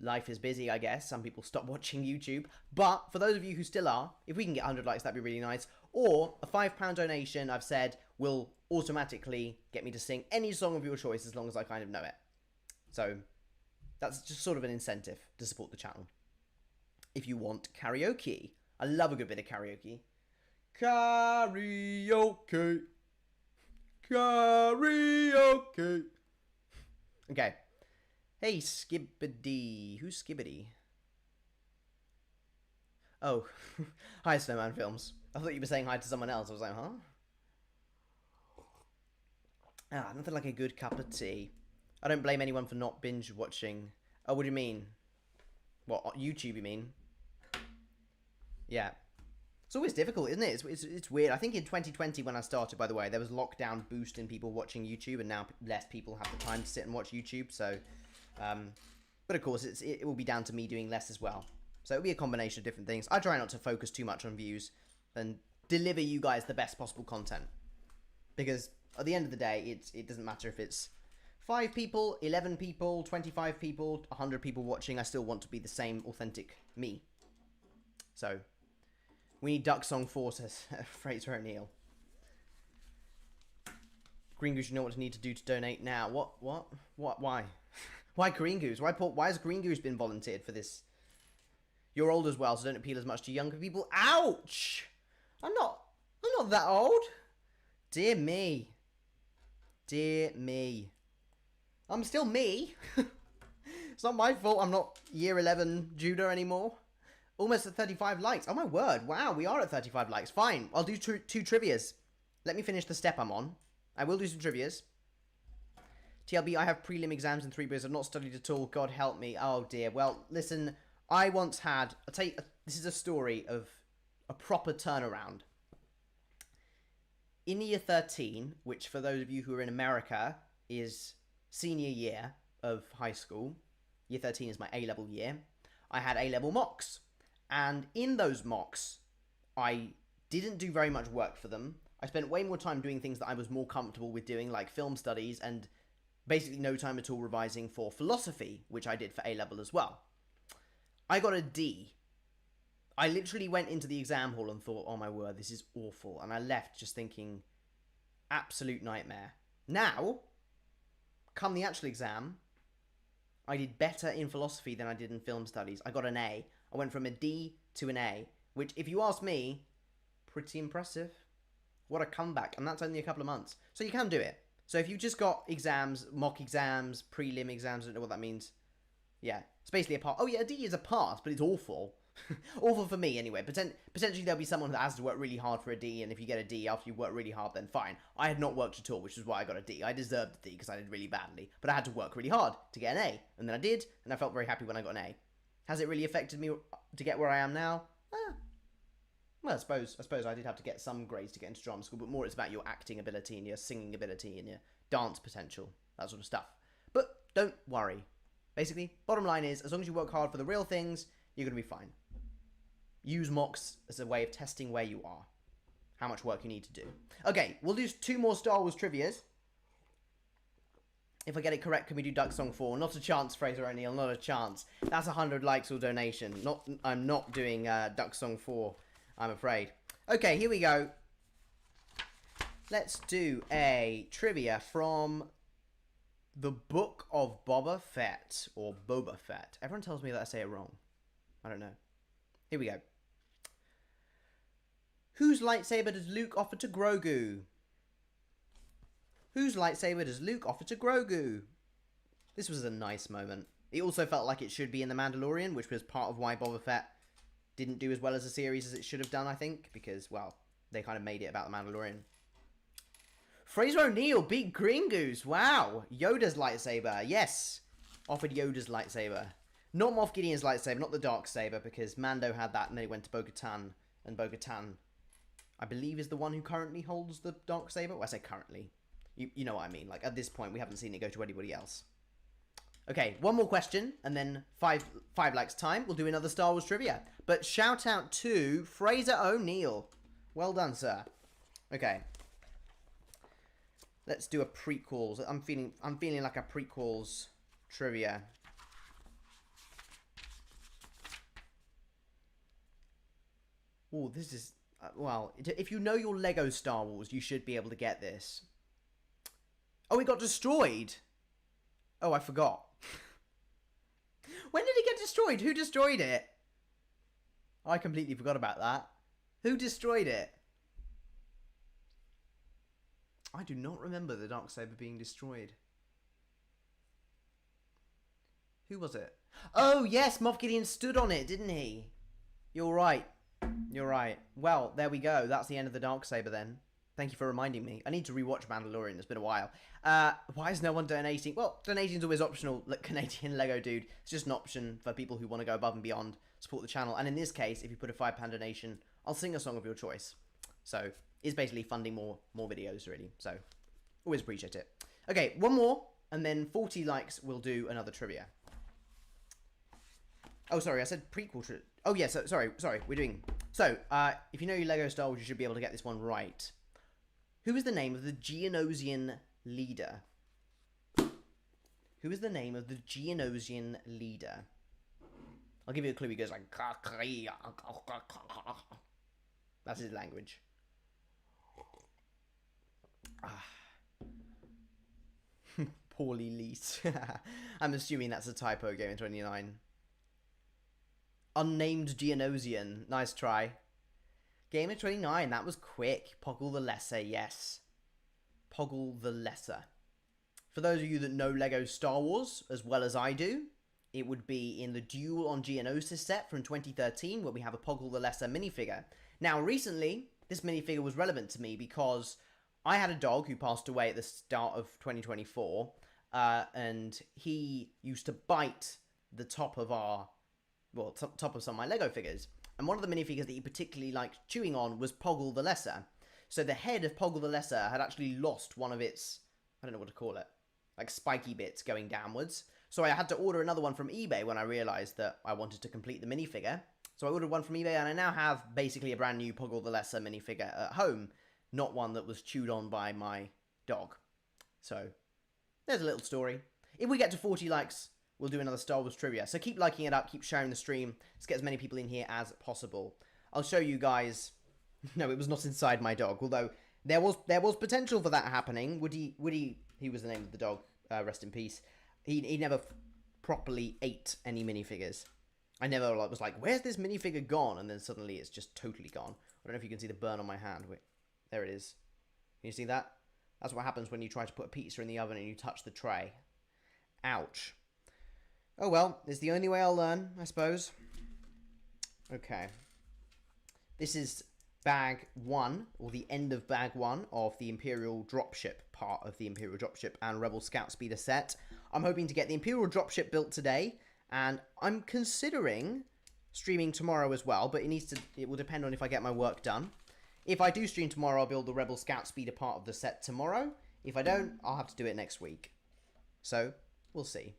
Life is busy, I guess. Some people stop watching YouTube. But for those of you who still are, if we can get 100 likes, that'd be really nice. Or a £5 donation, I've said, will automatically get me to sing any song of your choice as long as I kind of know it. So that's just sort of an incentive to support the channel. If you want karaoke. I love a good bit of karaoke. Karaoke. Karaoke. Okay. Hey, Skibbity. Who's Skibbity? Oh. Hi, Snowman Films. I thought you were saying hi to someone else. I was like, huh? Ah, nothing like a good cup of tea. I don't blame anyone for not binge watching. Oh, what do you mean? What, YouTube you mean? Yeah. It's always difficult, isn't it? It's weird. I think in 2020 when I started, by the way, there was lockdown boost in people watching YouTube, and now less people have the time to sit and watch YouTube, so... but of course, it will be down to me doing less as well. So it'll be a combination of different things. I try not to focus too much on views and deliver you guys the best possible content. Because at the end of the day, it doesn't matter if it's 5 people, 11 people, 25 people, 100 people watching. I still want to be the same authentic me. So, we need Duck Song 4, says Fraser O'Neill. Green Goose, you know what you need to do to donate now. What? Why? Why Green Goose? Why has Green Goose been volunteered for this? You're old as well, so don't appeal as much to younger people. Ouch! I'm not that old. Dear me. Dear me. I'm still me. It's not my fault I'm not year 11 Judah anymore. Almost at 35 likes. Oh my word. Wow, we are at 35 likes. Fine. I'll do two trivias. Let me finish the step I'm on. I will do some trivias. TLB, I have prelim exams in 3 years. I've not studied at all. God help me. Oh dear. Well, listen, I once had... I'll tell you, this is a story of a proper turnaround. In year 13, which for those of you who are in America is senior year of high school, year 13 is my A-level year, I had A-level mocks. And in those mocks, I didn't do very much work for them. I spent way more time doing things that I was more comfortable with doing, like film studies, and basically no time at all revising for philosophy, which I did for A-level as well. I got a D. I literally went into the exam hall and thought, oh my word, this is awful. And I left just thinking, absolute nightmare. Now, come the actual exam, I did better in philosophy than I did in film studies. I got an A. I went from a D to an A, which, if you ask me, pretty impressive. What a comeback. And that's only a couple of months. So you can do it. So if you've just got exams, mock exams, prelim exams, I don't know what that means. Yeah, it's basically a pass. Oh yeah, a D is a pass, but it's awful. Awful for me, anyway. Potentially there'll be someone that has to work really hard for a D, and if you get a D after you work really hard, then fine. I had not worked at all, which is why I got a D. I deserved a D because I did really badly, but I had to work really hard to get an A, and then I did, and I felt very happy when I got an A. Has it really affected me to get where I am now? Well, I suppose I did have to get some grades to get into drama school, but more it's about your acting ability and your singing ability and your dance potential, that sort of stuff. But don't worry. Basically, bottom line is, as long as you work hard for the real things, you're going to be fine. Use mocks as a way of testing where you are. How much work you need to do. Okay, we'll do 2 more Star Wars trivias. If I get it correct, can we do Duck Song 4? Not a chance, Fraser O'Neill, not a chance. That's 100 likes or donation. I'm not doing Duck Song 4, I'm afraid. Okay, here we go. Let's do a trivia from the Book of Boba Fett, or Boba Fett. Everyone tells me that I say it wrong. I don't know. Here we go. Whose lightsaber does Luke offer to Grogu? Whose lightsaber does Luke offer to Grogu? This was a nice moment. It also felt like it should be in The Mandalorian, which was part of why Boba Fett didn't do as well as a series as it should have done, I think. Because, well, they kind of made it about The Mandalorian. Fraser O'Neill beat Green Goose. Wow. Yoda's lightsaber. Yes. Offered Yoda's lightsaber. Not Moff Gideon's lightsaber, not the dark saber, because Mando had that and then he went to Bo-Katan. And Bo-Katan, I believe, is the one who currently holds the dark saber. Well, I say currently. You know what I mean. Like, at this point, we haven't seen it go to anybody else. Okay, one more question, and then five likes time. We'll do another Star Wars trivia. But shout out to Fraser O'Neill. Well done, sir. Okay. Let's do a prequels. I'm feeling like a prequels trivia. Oh, this is... well, if you know your Lego Star Wars, you should be able to get this. Oh, it got destroyed! Oh, I forgot. When did it get destroyed? Who destroyed it? I completely forgot about that. Who destroyed it? I do not remember the Darksaber being destroyed. Who was it? Oh, yes, Moff Gideon stood on it, didn't he? You're right. You're right. Well, there we go. That's the end of the Darksaber then. Thank you for reminding me. I need to rewatch Mandalorian. It's been a while. Why is no one donating? Well, donating's always optional. Look, Canadian Lego dude. It's just an option for people who want to go above and beyond, support the channel. And in this case, if you put a £5 donation, I'll sing a song of your choice. So, it's basically funding more videos, really. So, always appreciate it. Okay, one more, and then 40 likes, we'll do another trivia. Oh, sorry, I said prequel. Oh, yeah, so, sorry, we're doing... So, if you know your Lego Star Wars, you should be able to get this one right. Who is the name of the Geonosian leader? Who is the name of the Geonosian leader? I'll give you a clue. He goes like... That's his language. Poorly leased. I'm assuming that's a typo, Game 29. Unnamed Geonosian. Nice try. Gamer 29, that was quick. Poggle the Lesser, yes. Poggle the Lesser. For those of you that know LEGO Star Wars as well as I do, it would be in the Duel on Geonosis set from 2013, where we have a Poggle the Lesser minifigure. Now, recently, this minifigure was relevant to me because I had a dog who passed away at the start of 2024, and he used to bite the top of our... well, top of some of my Lego figures. And one of the minifigures that he particularly liked chewing on was Poggle the Lesser. So the head of Poggle the Lesser had actually lost one of its, I don't know what to call it, like spiky bits going downwards. So I had to order another one from eBay when I realised that I wanted to complete the minifigure. So I ordered one from eBay, and I now have basically a brand new Poggle the Lesser minifigure at home. Not one that was chewed on by my dog. So, there's a little story. If we get to 40 likes... we'll do another Star Wars trivia. So keep liking it up, keep sharing the stream. Let's get as many people in here as possible. I'll show you guys... No, it was not inside my dog, although there was potential for that happening. Woody, he was the name of the dog, rest in peace. He never properly ate any minifigures. I never was like, where's this minifigure gone? And then suddenly it's just totally gone. I don't know if you can see the burn on my hand. Wait, there it is. Can you see that? That's what happens when you try to put a pizza in the oven and you touch the tray. Ouch. Oh well, it's the only way I'll learn, I suppose. Okay. This is bag 1, or the end of bag 1 of the Imperial Dropship part of the Imperial Dropship and Rebel Scout Speeder set. I'm hoping to get the Imperial Dropship built today, and I'm considering streaming tomorrow as well, but it will depend on if I get my work done. If I do stream tomorrow, I'll build the Rebel Scout Speeder part of the set tomorrow. If I don't, I'll have to do it next week. So, we'll see.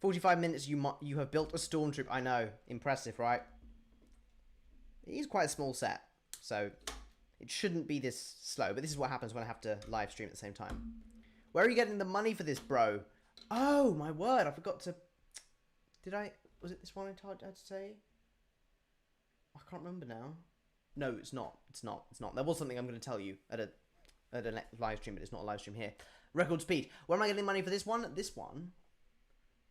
45 minutes, you have built a Stormtrooper. I know, impressive, right? It is quite a small set, so it shouldn't be this slow, but this is what happens when I have to live stream at the same time. Where are you getting the money for this, bro? Oh, my word, I forgot to... Was it this one I had to say? I can't remember now. No, it's not. It's not. There was something I'm going to tell you at a live stream, but it's not a live stream here. Record speed. Where am I getting money for this one? This one?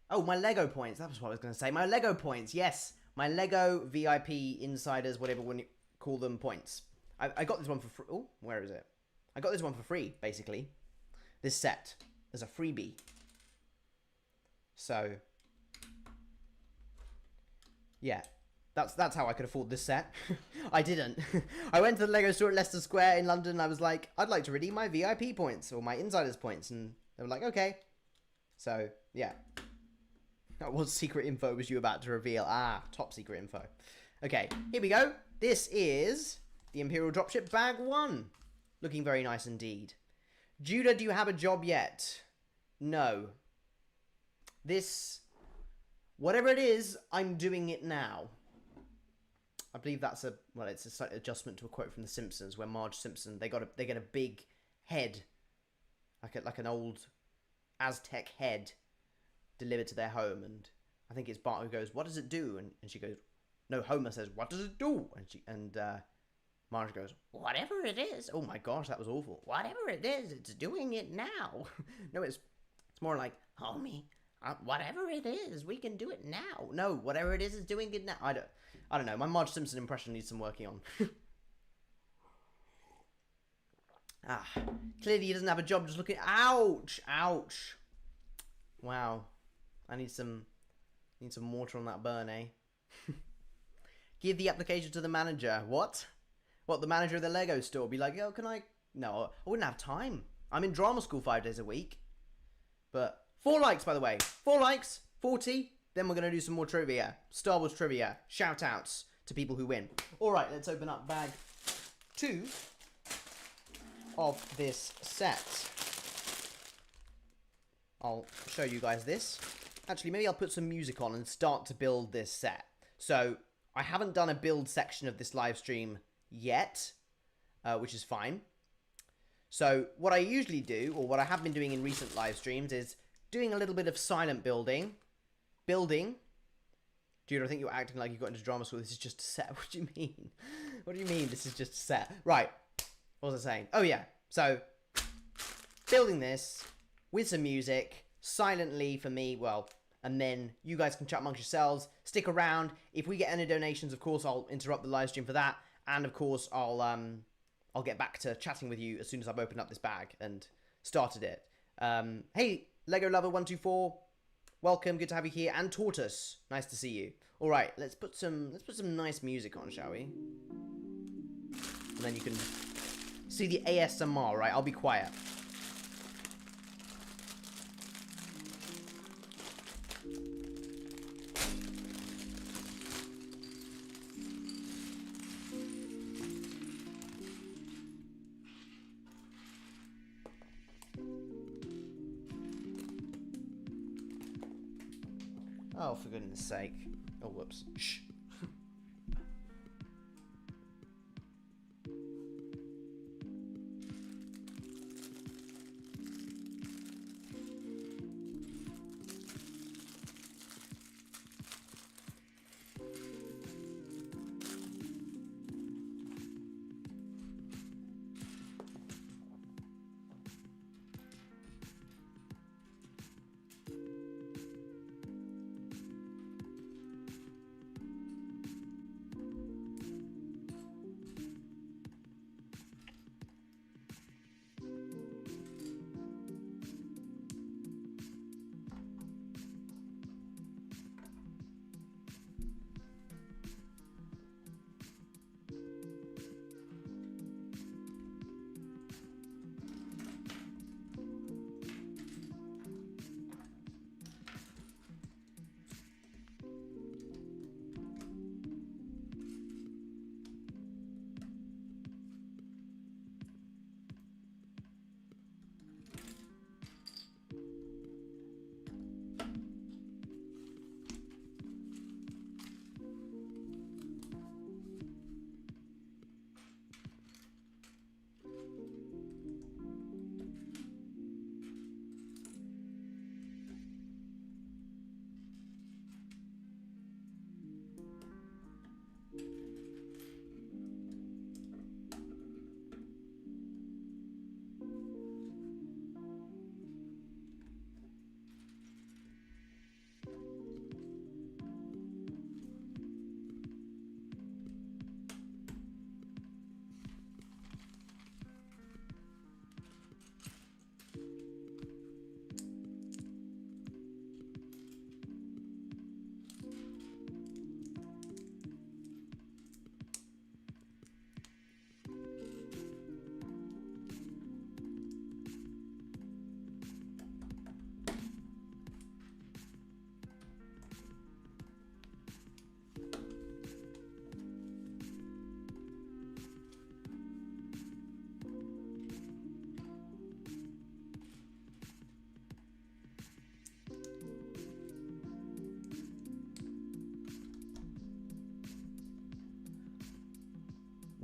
Oh, my Lego points. That was what I was going to say. My Lego points, yes. My Lego VIP insiders, whatever you call them, points. I got this one for free. Oh, where is it? I got this one for free, basically. This set. There's a freebie. So, yeah. That's how I could afford this set. I didn't. I went to the Lego store at Leicester Square in London and I was like, I'd like to redeem my VIP points or my insiders points. And they were like, okay. So, yeah. What secret info was you about to reveal? Ah, top secret info. Okay, here we go. This is the Imperial Dropship Bag 1. Looking very nice indeed. Judah, do you have a job yet? No. This, whatever it is, I'm doing it now. I believe that's it's a slight adjustment to a quote from The Simpsons, where Marge Simpson, they get a big head, like an old Aztec head, delivered to their home, and I think it's Bart who goes, "What does it do?" And she goes, no, Homer says, "What does it do?" And Marge goes, "Whatever it is." Oh my gosh, that was awful. "Whatever it is, it's doing it now." No, it's more like, "Homie, whatever it is, we can do it now." No, whatever it is doing it now. I don't know. My Marge Simpson impression needs some working on. Clearly he doesn't have a job. Just looking. Ouch! Ouch! Wow. I need some water on that burn, eh? Give the application to the manager. What? What, the manager of the Lego store? Be like, "Oh, can I?" No, I wouldn't have time. I'm in drama school 5 days a week. But 4 likes, by the way. 4 likes, 40. Then we're going to do some more trivia. Star Wars trivia. Shout outs to people who win. Alright, let's open up bag 2 of this set. I'll show you guys this. Actually, maybe I'll put some music on and start to build this set. So, I haven't done a build section of this live stream yet, which is fine. So, what I usually do, or what I have been doing in recent live streams, is doing a little bit of silent building. Dude, I think you're acting like you got into drama school. This is just a set. What do you mean? What do you mean this is just a set? Right. What was I saying? Oh, yeah. So, building this with some music, silently for me, well, and then you guys can chat amongst yourselves. Stick around. If we get any donations, of course, I'll interrupt the live stream for that. And, of course, I'll get back to chatting with you as soon as I've opened up this bag and started it. Hey, Lego Lover 124. Welcome, good to have you here. And Tortoise, nice to see you. All right, let's put some nice music on, shall we? And then you can see the ASMR, right? I'll be quiet. Oh, for goodness sake. Oh, whoops. Shh.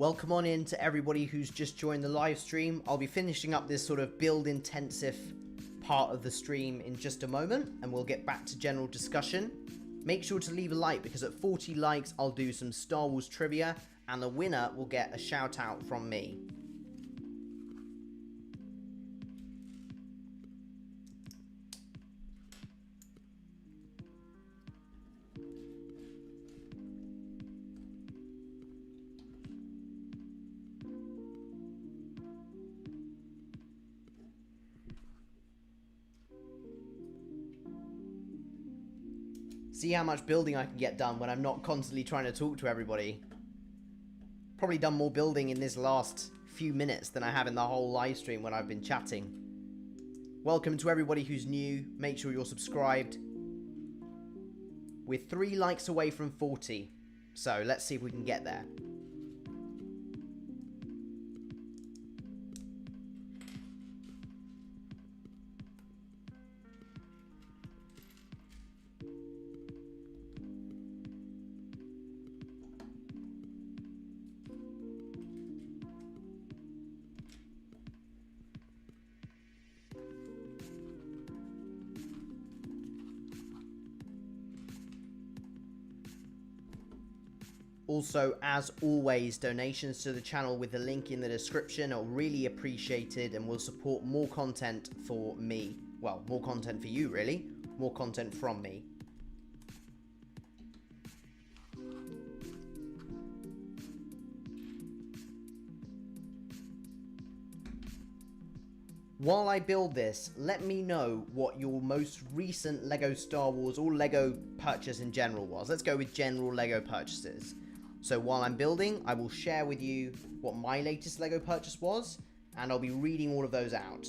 Welcome on in to everybody who's just joined the live stream. I'll be finishing up this sort of build intensive part of the stream in just a moment, and we'll get back to general discussion. Make sure to leave a like, because at 40 likes I'll do some Star Wars trivia and the winner will get a shout out from me. See how much building I can get done when I'm not constantly trying to talk to everybody. Probably done more building in this last few minutes than I have in the whole live stream when I've been chatting. Welcome to everybody who's new. Make sure you're subscribed. We're 3 likes away from 40, so let's see if we can get there. Also, as always, donations to the channel with the link in the description are really appreciated and will support more content for me. Well, more content for you, really. More content from me. While I build this, let me know what your most recent LEGO Star Wars or LEGO purchase in general was. Let's go with general LEGO purchases. So while I'm building, I will share with you what my latest LEGO purchase was, and I'll be reading all of those out.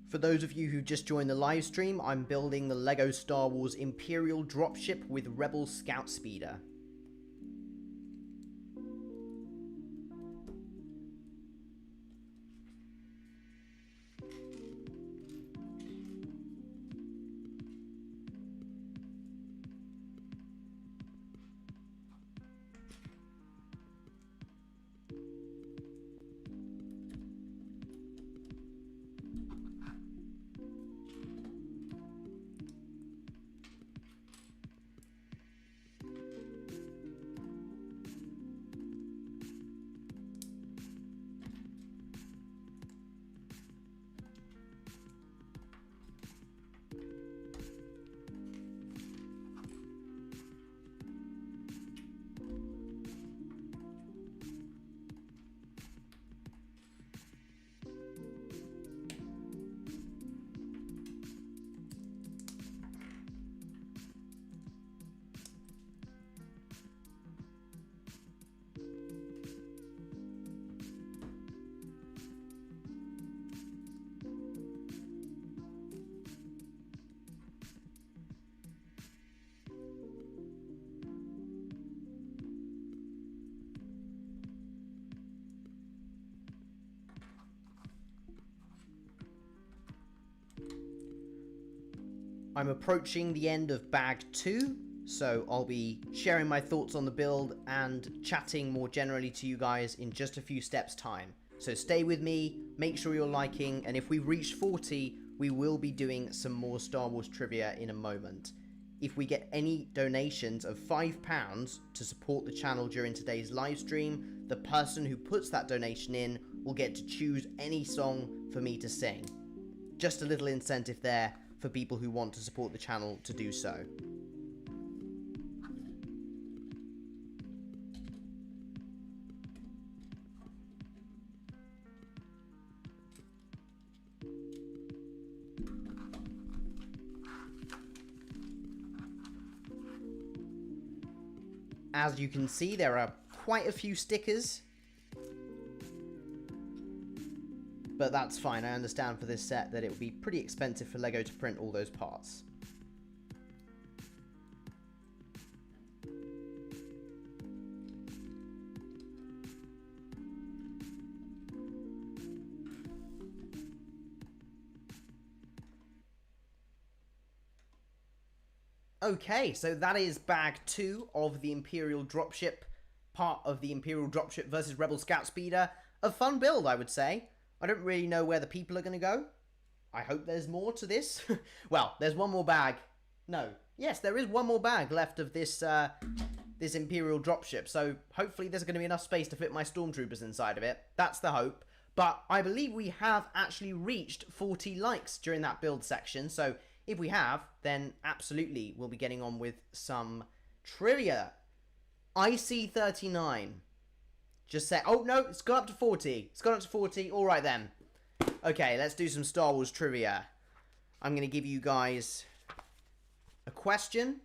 For those of you who just joined the live stream, I'm building the LEGO Star Wars Imperial Dropship with Rebel Scout Speeder. I'm approaching the end of bag 2, so I'll be sharing my thoughts on the build and chatting more generally to you guys in just a few steps time. So stay with me, make sure you're liking, and if we reach 40, we will be doing some more Star Wars trivia in a moment. If we get any donations of £5 to support the channel during today's live stream, the person who puts that donation in will get to choose any song for me to sing. Just a little incentive there for people who want to support the channel to do so. As you can see, there are quite a few stickers. But that's fine, I understand for this set that it would be pretty expensive for LEGO to print all those parts. Okay, so that is bag 2 of the Imperial Dropship, part of the Imperial Dropship versus Rebel Scout Speeder. A fun build, I would say. I don't really know where the people are going to go. I hope there's more to this. Well, there's one more bag. No. Yes, there is one more bag left of this this Imperial Dropship, so hopefully there's going to be enough space to fit my Stormtroopers inside of it. That's the hope. But I believe we have actually reached 40 likes during that build section, so if we have, then absolutely we'll be getting on with some trivia. IC39. Just say, oh no, it's gone up to 40. It's gone up to 40. All right then. Okay, let's do some Star Wars trivia. I'm going to give you guys a question.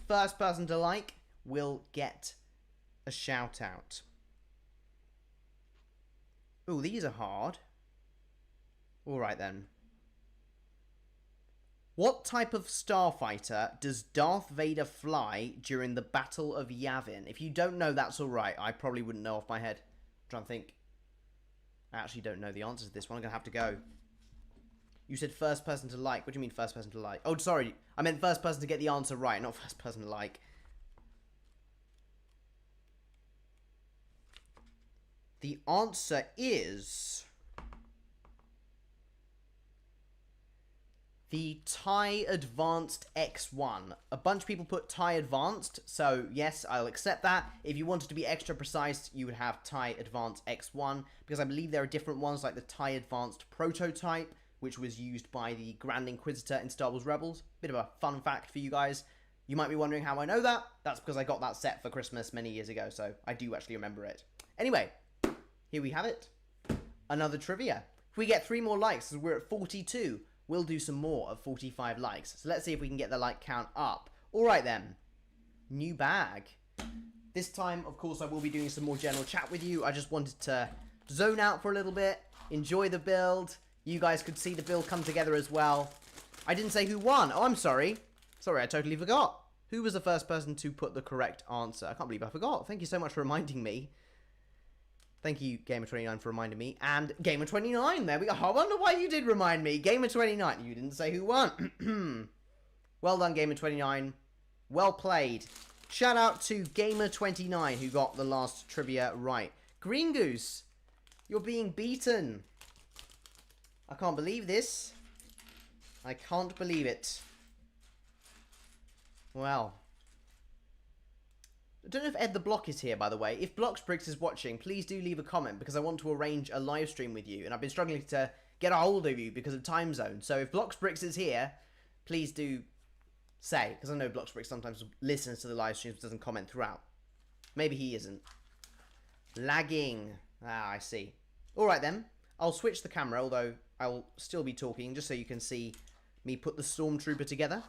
First person to like will get a shout out. Oh, these are hard. All right then. What type of starfighter does Darth Vader fly during the Battle of Yavin? If you don't know, that's alright. I probably wouldn't know off my head. I'm trying to think. I actually don't know the answer to this one. I'm going to have to go. You said first person to like. What do you mean first person to like? Oh, sorry. I meant first person to get the answer right, not first person to like. The answer is the TIE Advanced X1. A bunch of people put TIE Advanced, so yes, I'll accept that. If you wanted to be extra precise, you would have TIE Advanced X1, because I believe there are different ones, like the TIE Advanced Prototype, which was used by the Grand Inquisitor in Star Wars Rebels. Bit of a fun fact for you guys. You might be wondering how I know that. That's because I got that set for Christmas many years ago, so I do actually remember it. Anyway, here we have it. Another trivia. If we get 3 more likes, we're at 42. We'll do some more of 45 likes. So let's see if we can get the like count up. Alright then. New bag. This time, of course, I will be doing some more general chat with you. I just wanted to zone out for a little bit, enjoy the build. You guys could see the build come together as well. I didn't say who won. Oh, I'm sorry. Sorry, I totally forgot. Who was the first person to put the correct answer? I can't believe I forgot. Thank you so much for reminding me. Thank you, Gamer29, for reminding me. And Gamer29, there we go. I wonder why you did remind me. Gamer29, you didn't say who won. Well done, Gamer29. Well played. Shout out to Gamer29, who got the last trivia right. Green Goose, you're being beaten. I can't believe this. I can't believe it. Well. I don't know if Ed the Block is here, by the way. If Bloxbricks is watching, please do leave a comment, because I want to arrange a live stream with you, and I've been struggling to get a hold of you because of time zone. So if Bloxbricks is here, please do say, because I know Bloxbricks sometimes listens to the live streams but doesn't comment throughout. Maybe he isn't. Lagging. Ah, I see. Alright then. I'll switch the camera, although I'll still be talking, just so you can see me put the Stormtrooper together.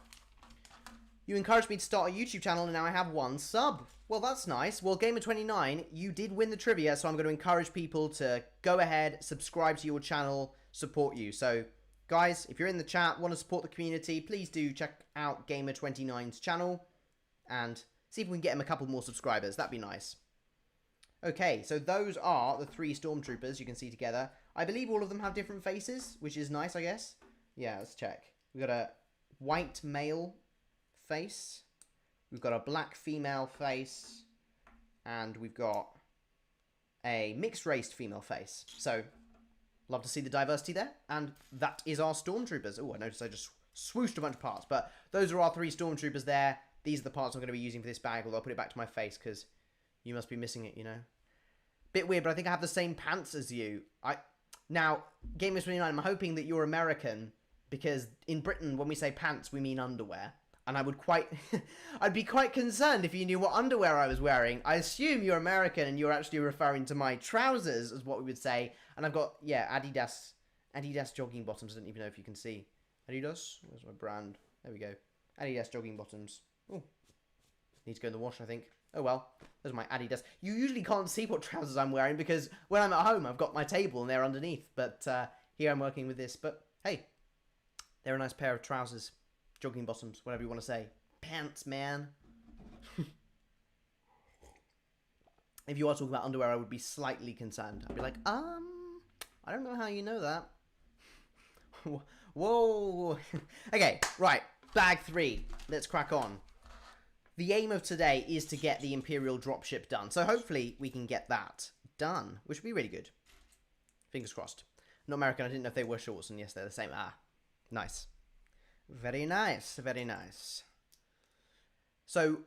You encouraged me to start a YouTube channel, and now I have 1 sub. Well, that's nice. Well, Gamer29, you did win the trivia, so I'm going to encourage people to go ahead, subscribe to your channel, support you. So, guys, if you're in the chat, want to support the community, please do check out Gamer29's channel, and see if we can get him a couple more subscribers. That'd be nice. Okay, so those are the 3 Stormtroopers you can see together. I believe all of them have different faces, which is nice, I guess. Yeah, let's check. We've got a white male face, we've got a black female face, and we've got a mixed race female face. So, love to see the diversity there, and that is our Stormtroopers. Oh, I noticed I just swooshed a bunch of parts, but those are our 3 Stormtroopers there. These are the parts I'm going to be using for this bag, although I'll put it back to my face, because you must be missing it, you know. Bit weird, but I think I have the same pants as you. Now, Gamer29, I'm hoping that you're American, because in Britain, when we say pants, we mean underwear. And I would I'd be quite concerned if you knew what underwear I was wearing. I assume you're American and you're actually referring to my trousers, is what we would say. And I've got, yeah, Adidas jogging bottoms. I don't even know if you can see. Adidas? Where's my brand? There we go. Adidas jogging bottoms. Oh, need to go in the wash, I think. Oh well, those are my Adidas. You usually can't see what trousers I'm wearing because when I'm at home, I've got my table and they're underneath. But here I'm working with this, but hey, they're a nice pair of trousers, jogging bottoms, whatever you want to say. Pants, man. If you are talking about underwear, I would be slightly concerned. I'd be like, I don't know how you know that. Whoa. Okay, right. Bag 3. Let's crack on. The aim of today is to get the Imperial Dropship done. So hopefully we can get that done, which would be really good. Fingers crossed. Not American. I didn't know if they were shorts, and yes, they're the same. Ah, nice. Very nice. Very nice. So,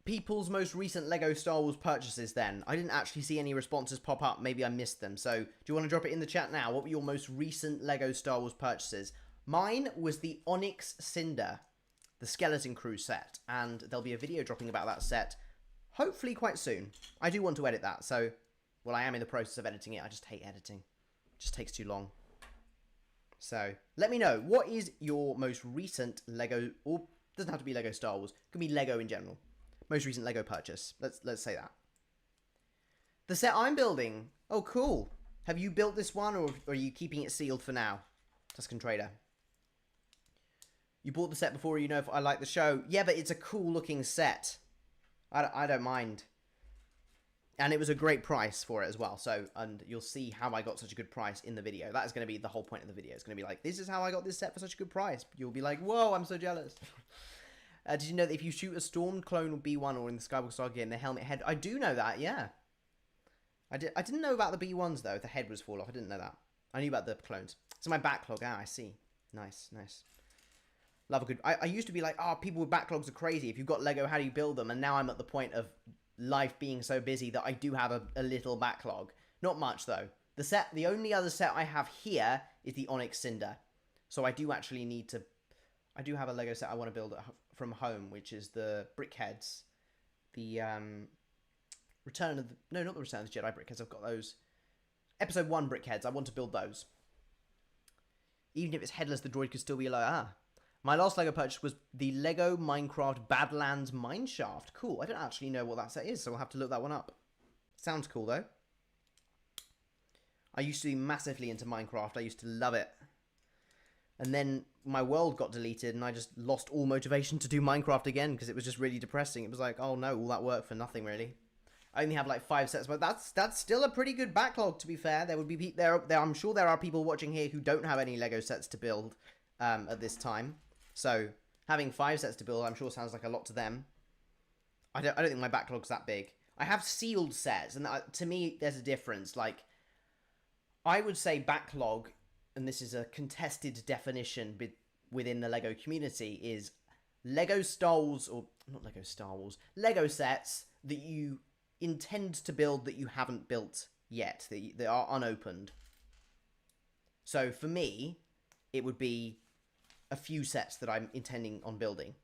people's most recent LEGO Star Wars purchases then. I didn't actually see any responses pop up. Maybe I missed them. So, do you want to drop it in the chat now? What were your most recent LEGO Star Wars purchases? Mine was the Onyx Cinder, the Skeleton Crew set. And there'll be a video dropping about that set, hopefully quite soon. I do want to edit that. So, well, I am in the process of editing it. I just hate editing. It just takes too long. So, let me know. What is your most recent LEGO, or doesn't have to be LEGO Star Wars. It can be LEGO in general. Most recent LEGO purchase. Let's say that. The set I'm building. Oh, cool. Have you built this one, or are you keeping it sealed for now? Tuscan Trader. You bought the set before you know if I like the show. Yeah, but it's a cool looking set. I don't mind. And it was a great price for it as well. So, and you'll see how I got such a good price in the video. That is going to be the whole point of the video. It's going to be like, this is how I got this set for such a good price. You'll be like, whoa, I'm so jealous. Did you know that if you shoot a Storm Clone or B1 or in the Skywalker Saga game, the helmet head... I do know that, yeah. I didn't know about the B1s, though. The head was fall off. I didn't know that. I knew about the clones. So my backlog. Ah, I see. Nice, nice. Love a good... I used to be like, oh, people with backlogs are crazy. If you've got Lego, how do you build them? And now I'm at the point of life being so busy that I do have a little backlog. Not much, though. The only other set I have here is the Onyx Cinder. So I do actually need to... I do have a Lego set I want to build from home, which is the Brickheads. The Return of the... No, not the Return of the Jedi Brickheads. I've got those. Episode 1 Brickheads. I want to build those. Even if it's headless, the droid could still be like, ah. My last Lego purchase was the Lego Minecraft Badlands Mineshaft. Cool. I don't actually know what that set is, so I'll have to look that one up. Sounds cool, though. I used to be massively into Minecraft. I used to love it. And then my world got deleted and I just lost all motivation to do Minecraft again because it was just really depressing. It was like, oh no, all that work for nothing, really. I only have like 5 sets, but that's still a pretty good backlog, to be fair. There would be I'm sure there are people watching here who don't have any Lego sets to build at this time. So having 5 sets to build, I'm sure sounds like a lot to them. I don't think my backlog's that big. I have sealed sets, and to me, there's a difference. Like, I would say backlog, and this is a contested definition within the Lego community, is Lego Star Wars, or not Lego Star Wars, Lego sets that you intend to build that you haven't built yet, that are unopened. So for me, it would be a few sets that I'm intending on building.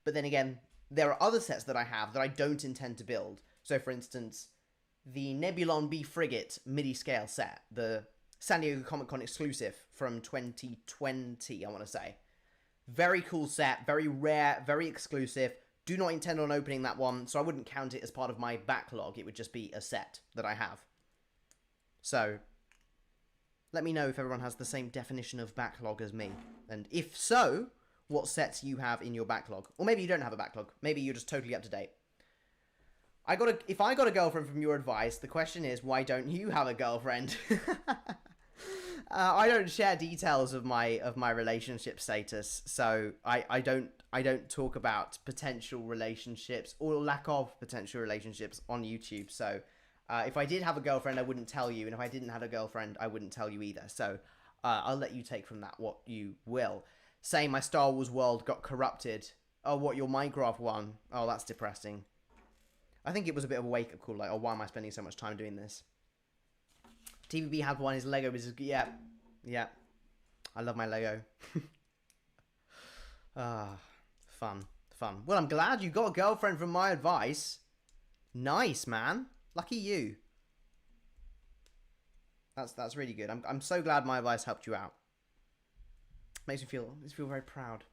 But then again, there are other sets that I have that I don't intend to build. So for instance, the Nebulon B Frigate MIDI scale set, the San Diego Comic-Con exclusive from 2020, I want to say. Very cool set, very rare, very exclusive. Do not intend on opening that one, so I wouldn't count it as part of my backlog. It would just be a set that I have. So, let me know if everyone has the same definition of backlog as me. And if so, what sets you have in your backlog. Or maybe you don't have a backlog. Maybe you're just totally up to date. If I got a girlfriend from your advice, the question is, why don't you have a girlfriend? I don't share details of my relationship status, so I don't talk about potential relationships or lack of potential relationships on YouTube. So if I did have a girlfriend, I wouldn't tell you, and if I didn't have a girlfriend, I wouldn't tell you either. So I'll let you take from that what you will. Say my Star Wars world got corrupted. Oh, what, your Minecraft one? Oh, that's depressing. I think it was a bit of a wake-up call, like, oh, why am I spending so much time doing this? TVB had one, his Lego was... Yeah. I love my Lego. Fun. Well, I'm glad you got a girlfriend from my advice. Nice, man. Lucky you. That's really good. I'm so glad my advice helped you out. Makes me feel very proud.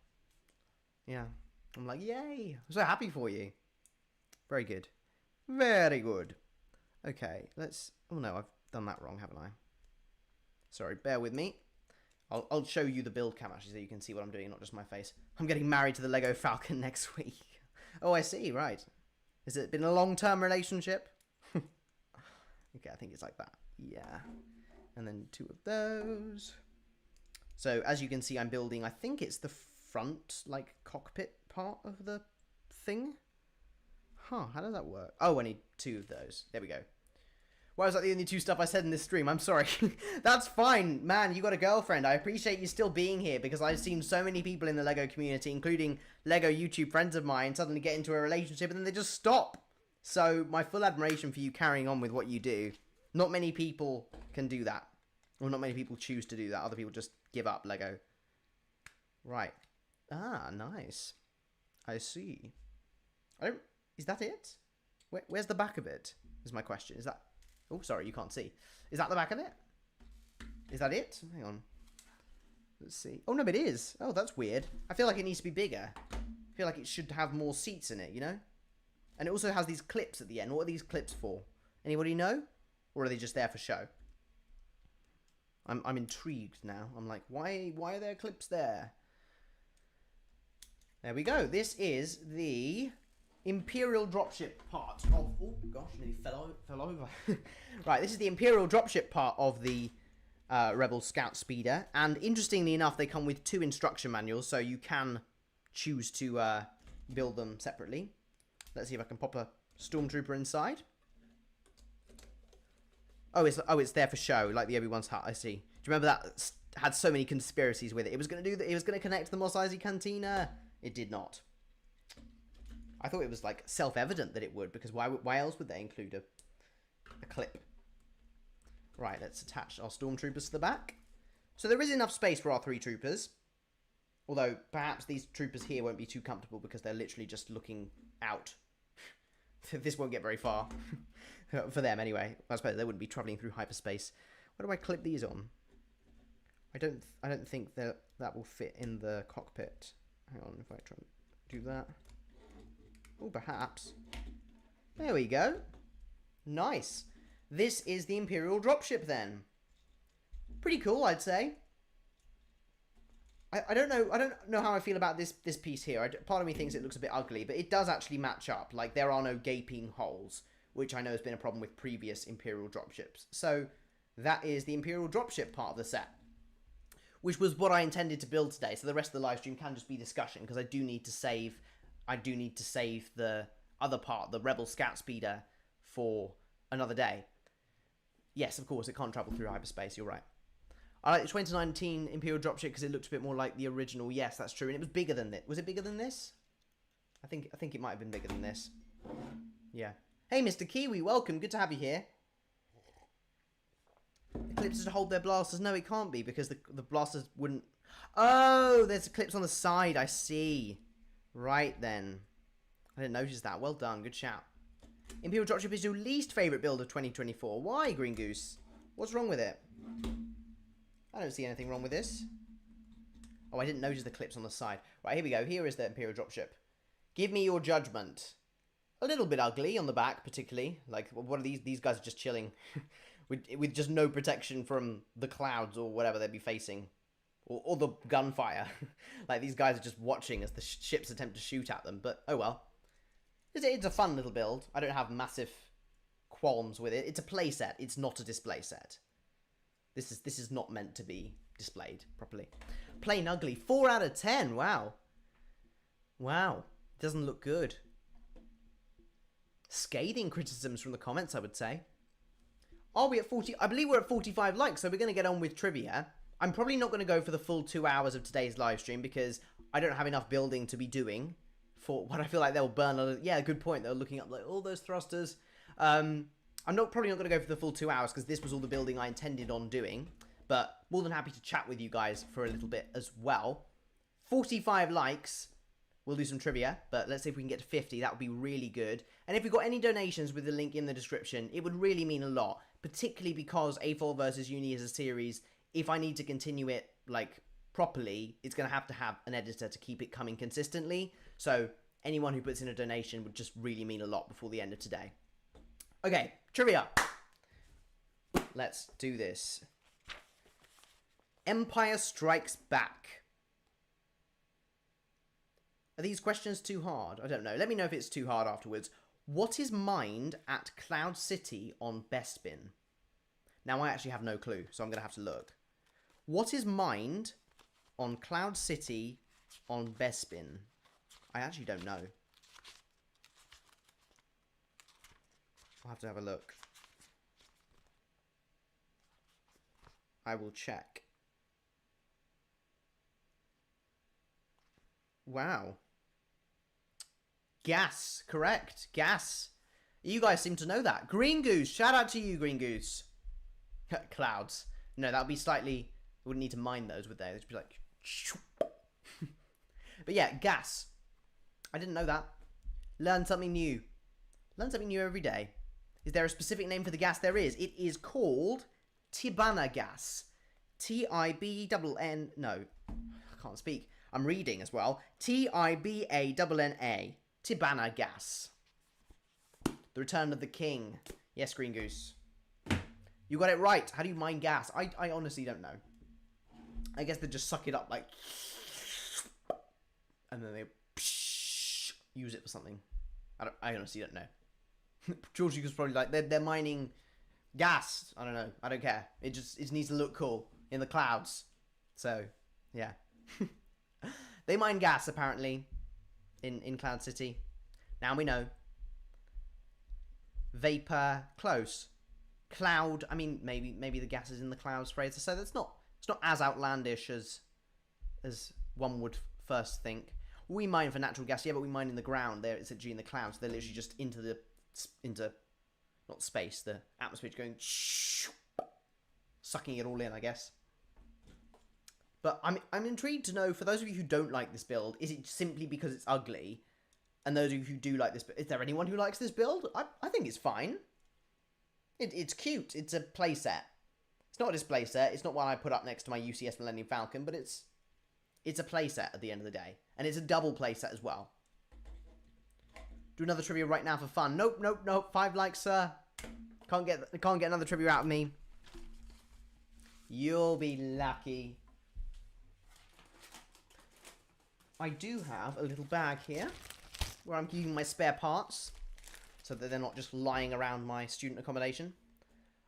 Yeah. I'm like, yay. I'm so happy for you. Very good. Very good. Okay, let's... Oh no, I've done that wrong, haven't I? Sorry, bear with me. I'll show you the build cam actually so you can see what I'm doing, not just my face. I'm getting married to the Lego Falcon next week. Oh, I see, right. Has it been a long-term relationship? Okay, I think it's like that. Yeah. And then 2 of those. So, as you can see, I'm building, I think it's the front, like, cockpit part of the thing. Huh, how does that work? Oh, I need 2 of those. There we go. Why was that the only 2 stuff I said in this stream? I'm sorry. That's fine. Man, you got a girlfriend. I appreciate you still being here because I've seen so many people in the LEGO community, including LEGO YouTube friends of mine, suddenly get into a relationship and then they just stop. So, my full admiration for you carrying on with what you do. Not many people can do that. Well, not many people choose to do that. Other people just give up Lego. Right. Ah, nice. I see. Is that it? Where's the back of it? Is my question. Is that... Oh, sorry, you can't see. Is that the back of it? Is that it? Hang on. Let's see. Oh, no, it is. Oh, that's weird. I feel like it needs to be bigger. I feel like it should have more seats in it, you know? And it also has these clips at the end. What are these clips for? Anybody know? Or are they just there for show? I'm intrigued now. I'm like, why are there clips there? There we go. This is the Imperial Dropship part of... Oh, gosh, nearly fell over. Right, this is the Imperial Dropship part of the Rebel Scout Speeder. And interestingly enough, they come with 2 instruction manuals, so you can choose to build them separately. Let's see if I can pop a Stormtrooper inside. Oh, it's there for show, like the Obi-Wan's hut. I see. Do you remember that had so many conspiracies with it? It was going to do that. It was going to connect to the Mos Eisley Cantina. It did not. I thought it was like self-evident that it would, because why else would they include a clip? Right, let's attach our Stormtroopers to the back. So there is enough space for our 3 troopers. Although perhaps these troopers here won't be too comfortable because they're literally just looking out. This won't get very far. For them, anyway. I suppose they wouldn't be travelling through hyperspace. Where do I clip these on? I don't think that will fit in the cockpit. Hang on, if I try and do that. Oh, perhaps. There we go. Nice. This is the Imperial Dropship, then. Pretty cool, I'd say. I don't know how I feel about this piece here. Part of me thinks it looks a bit ugly, but it does actually match up. Like, there are no gaping holes, which I know has been a problem with previous Imperial Dropships. So, that is the Imperial Dropship part of the set, which was what I intended to build today. So the rest of the live stream can just be discussion, because I do need to save the other part, the Rebel Scout Speeder, for another day. Yes, of course, it can't travel through hyperspace. You're right. I like the 2019 Imperial Dropship because it looks a bit more like the original. Yes, that's true. And it was bigger than this. Was it bigger than this? I think it might have been bigger than this. Yeah. Hey, Mr. Kiwi, welcome. Good to have you here. The clips to hold their blasters. No, it can't be because the blasters wouldn't... Oh, there's clips on the side. I see. Right then. I didn't notice that. Well done. Good shout. Imperial Dropship is your least favourite build of 2024. Why, Green Goose? What's wrong with it? I don't see anything wrong with this. Oh, I didn't notice the clips on the side. Right, here we go. Here is the Imperial Dropship. Give me your judgment. A little bit ugly on the back, particularly. Like, what are these? These guys are just chilling. with just no protection from the clouds or whatever they'd be facing. Or the gunfire. Like, these guys are just watching as the ships attempt to shoot at them. But, oh well. It's a fun little build. I don't have massive qualms with it. It's a play set. It's not a display set. This is not meant to be displayed properly. Plain ugly. 4 out of 10. Wow. Wow. Doesn't look good. Scathing criticisms from the comments, I would say. Are we at 40? I believe we're at 45 likes, so we're going to get on with trivia. I'm probably not going to go for the full 2 hours of today's live stream because I don't have enough building to be doing for what I feel like they'll burn. Yeah, good point. They're looking up like all those thrusters. I'm probably not going to go for the full 2 hours because this was all the building I intended on doing. But more than happy to chat with you guys for a little bit as well. 45 likes. We'll do some trivia, but let's see if we can get to 50. That would be really good. And if we've got any donations with the link in the description, it would really mean a lot. Particularly because A4 versus Uni is a series. If I need to continue it, like, properly, it's going to have an editor to keep it coming consistently. So anyone who puts in a donation would just really mean a lot before the end of today. Okay, trivia. Let's do this. Empire Strikes Back. Are these questions too hard? I don't know. Let me know if it's too hard afterwards. What is mined at Cloud City on Bespin? Now, I actually have no clue, so I'm going to have to look. What is mined on Cloud City on Bespin? I actually don't know. I'll have to have a look. I will check. Wow. Gas. Correct. Gas. You guys seem to know that. Green Goose. Shout out to you, Green Goose. Clouds. No, that would be slightly... We wouldn't need to mine those, would they? They'd be like... But yeah, gas. I didn't know that. Learn something new. Learn something new every day. Is there a specific name for the gas? There is. It is called Tibana gas. T-I-B-N-N... No, I can't speak. I'm reading as well. T-I-B-A-N-N-A. Tibana gas. The Return of the King. Yes, Green Goose. You got it right. How do you mine gas? I honestly don't know. I guess they just suck it up like... And then they use it for something. I honestly don't know. George Lucas probably like, they're mining gas. I don't know. I don't care. It needs to look cool in the clouds. So, yeah. They mine gas, apparently, in Cloud City. Now we know. Vapor, close. Cloud, I mean, maybe the gas is in the clouds, Fraser. So it's not as outlandish as one would first think. We mine for natural gas, yeah, but we mine in the ground. There, it's actually in the clouds. They're literally just into not space, the atmosphere going sucking it all in, I guess. But I'm intrigued to know, for those of you who don't like this build, is it simply because it's ugly? And those of you who do like this, is there anyone who likes this build? I think it's fine. It's cute. It's a playset. It's not a display set. It's not one I put up next to my UCS Millennium Falcon, but it's a playset at the end of the day. And it's a double playset as well. Do another trivia right now for fun. Nope. 5 likes, sir. Can't get another trivia out of me. You'll be lucky. I do have a little bag here where I'm keeping my spare parts so that they're not just lying around my student accommodation.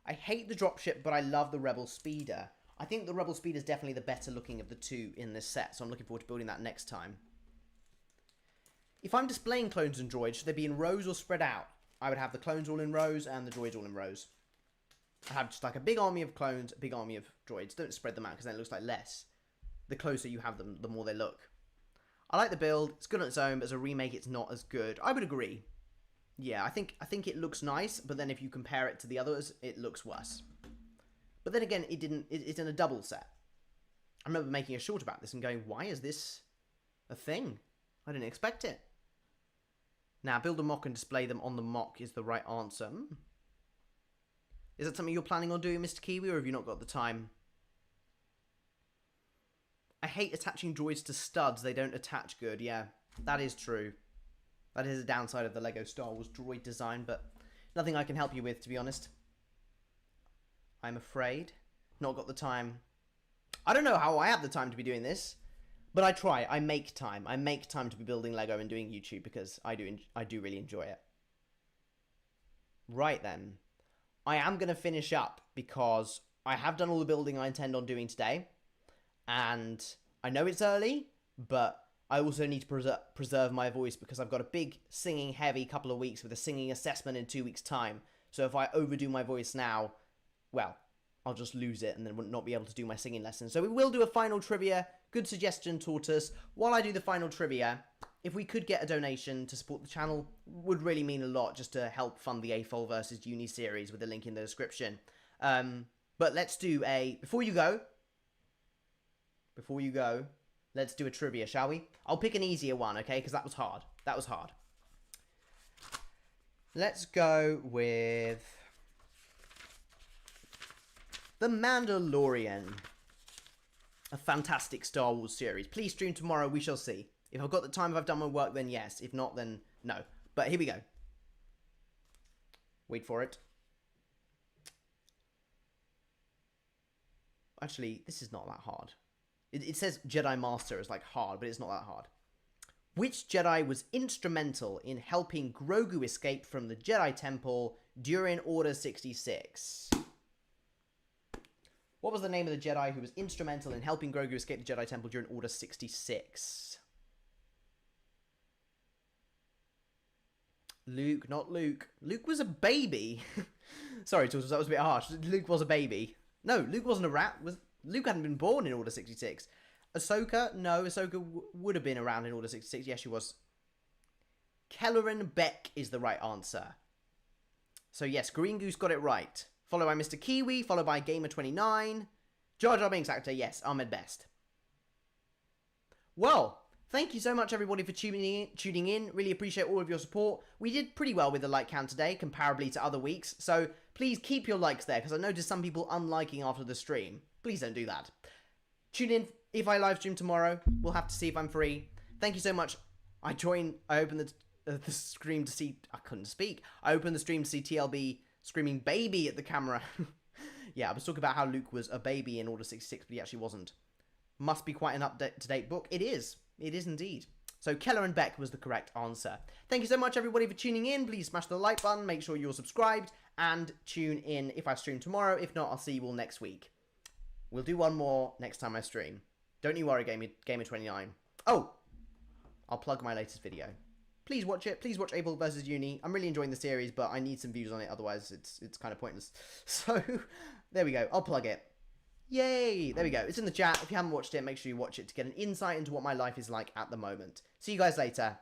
I hate the dropship, but I love the Rebel Speeder. I think the Rebel Speeder is definitely the better looking of the two in this set, so I'm looking forward to building that next time. If I'm displaying clones and droids, should they be in rows or spread out? I would have the clones all in rows and the droids all in rows. I have just like a big army of clones, a big army of droids. Don't spread them out because then it looks like less. The closer you have them, the more they look. I like the build. It's good on its own, but as a remake, it's not as good. I would agree. Yeah, I think it looks nice, but then if you compare it to the others, it looks worse. But then again, it's in a double set. I remember making a short about this and going, why is this a thing? I didn't expect it. Now, build a mock and display them on the mock is the right answer. Is that something you're planning on doing, Mr. Kiwi, or have you not got the time? I hate attaching droids to studs. They don't attach good. Yeah, that is true. That is a downside of the LEGO Star Wars droid design, but nothing I can help you with, to be honest. I'm afraid. Not got the time. I don't know how I have the time to be doing this, but I try. I make time. I make time to be building LEGO and doing YouTube because I do really enjoy it. Right then. I am going to finish up because I have done all the building I intend on doing today. And I know it's early, but I also need to preserve my voice because I've got a big singing heavy couple of weeks with a singing assessment in 2 weeks' time. So if I overdo my voice now, well, I'll just lose it and then not be able to do my singing lesson. So we will do a final trivia. Good suggestion, Tortoise. While I do the final trivia, if we could get a donation to support the channel, would really mean a lot just to help fund the AFOL versus Uni series with a link in the description. But let's do before you go, let's do a trivia, shall we? I'll pick an easier one, okay? Because that was hard. That was hard. Let's go with The Mandalorian. A fantastic Star Wars series. Please stream tomorrow, we shall see. If I've got the time, if I've done my work, then yes. If not, then no. But here we go. Wait for it. Actually, this is not that hard. It says Jedi Master as like hard, but it's not that hard. Which Jedi was instrumental in helping Grogu escape from the Jedi Temple during Order 66? What was the name of the Jedi who was instrumental in helping Grogu escape the Jedi Temple during Order 66? Luke, not Luke. Luke was a baby. Sorry, Tortoise, that was a bit harsh. Luke was a baby. No, Luke wasn't a rat. Luke hadn't been born in Order 66. Ahsoka? No, Ahsoka would have been around in Order 66. Yes, she was. Kelleran Beck is the right answer. So yes, Green Goose got it right. Followed by Mr. Kiwi, followed by Gamer29. Jar Jar Binks actor, yes, Ahmed Best. Well, thank you so much everybody for tuning in. Really appreciate all of your support. We did pretty well with the like count today, comparably to other weeks. So please keep your likes there, because I noticed some people unliking after the stream. Please don't do that. Tune in if I live stream tomorrow. We'll have to see if I'm free. Thank you so much. I opened the stream to see... I couldn't speak. I opened the stream to see TLB screaming baby at the camera. Yeah, I was talking about how Luke was a baby in Order 66, but he actually wasn't. Must be quite an up-to-date book. It is. It is indeed. So Kelleran Beck was the correct answer. Thank you so much everybody for tuning in. Please smash the like button. Make sure you're subscribed. And tune in if I stream tomorrow. If not, I'll see you all next week. We'll do one more next time I stream. Don't you worry, Gamer29. Oh! I'll plug my latest video. Please watch it. Please watch Able vs. Uni. I'm really enjoying the series, but I need some views on it. Otherwise, it's kind of pointless. So, there we go. I'll plug it. Yay! There we go. It's in the chat. If you haven't watched it, make sure you watch it to get an insight into what my life is like at the moment. See you guys later.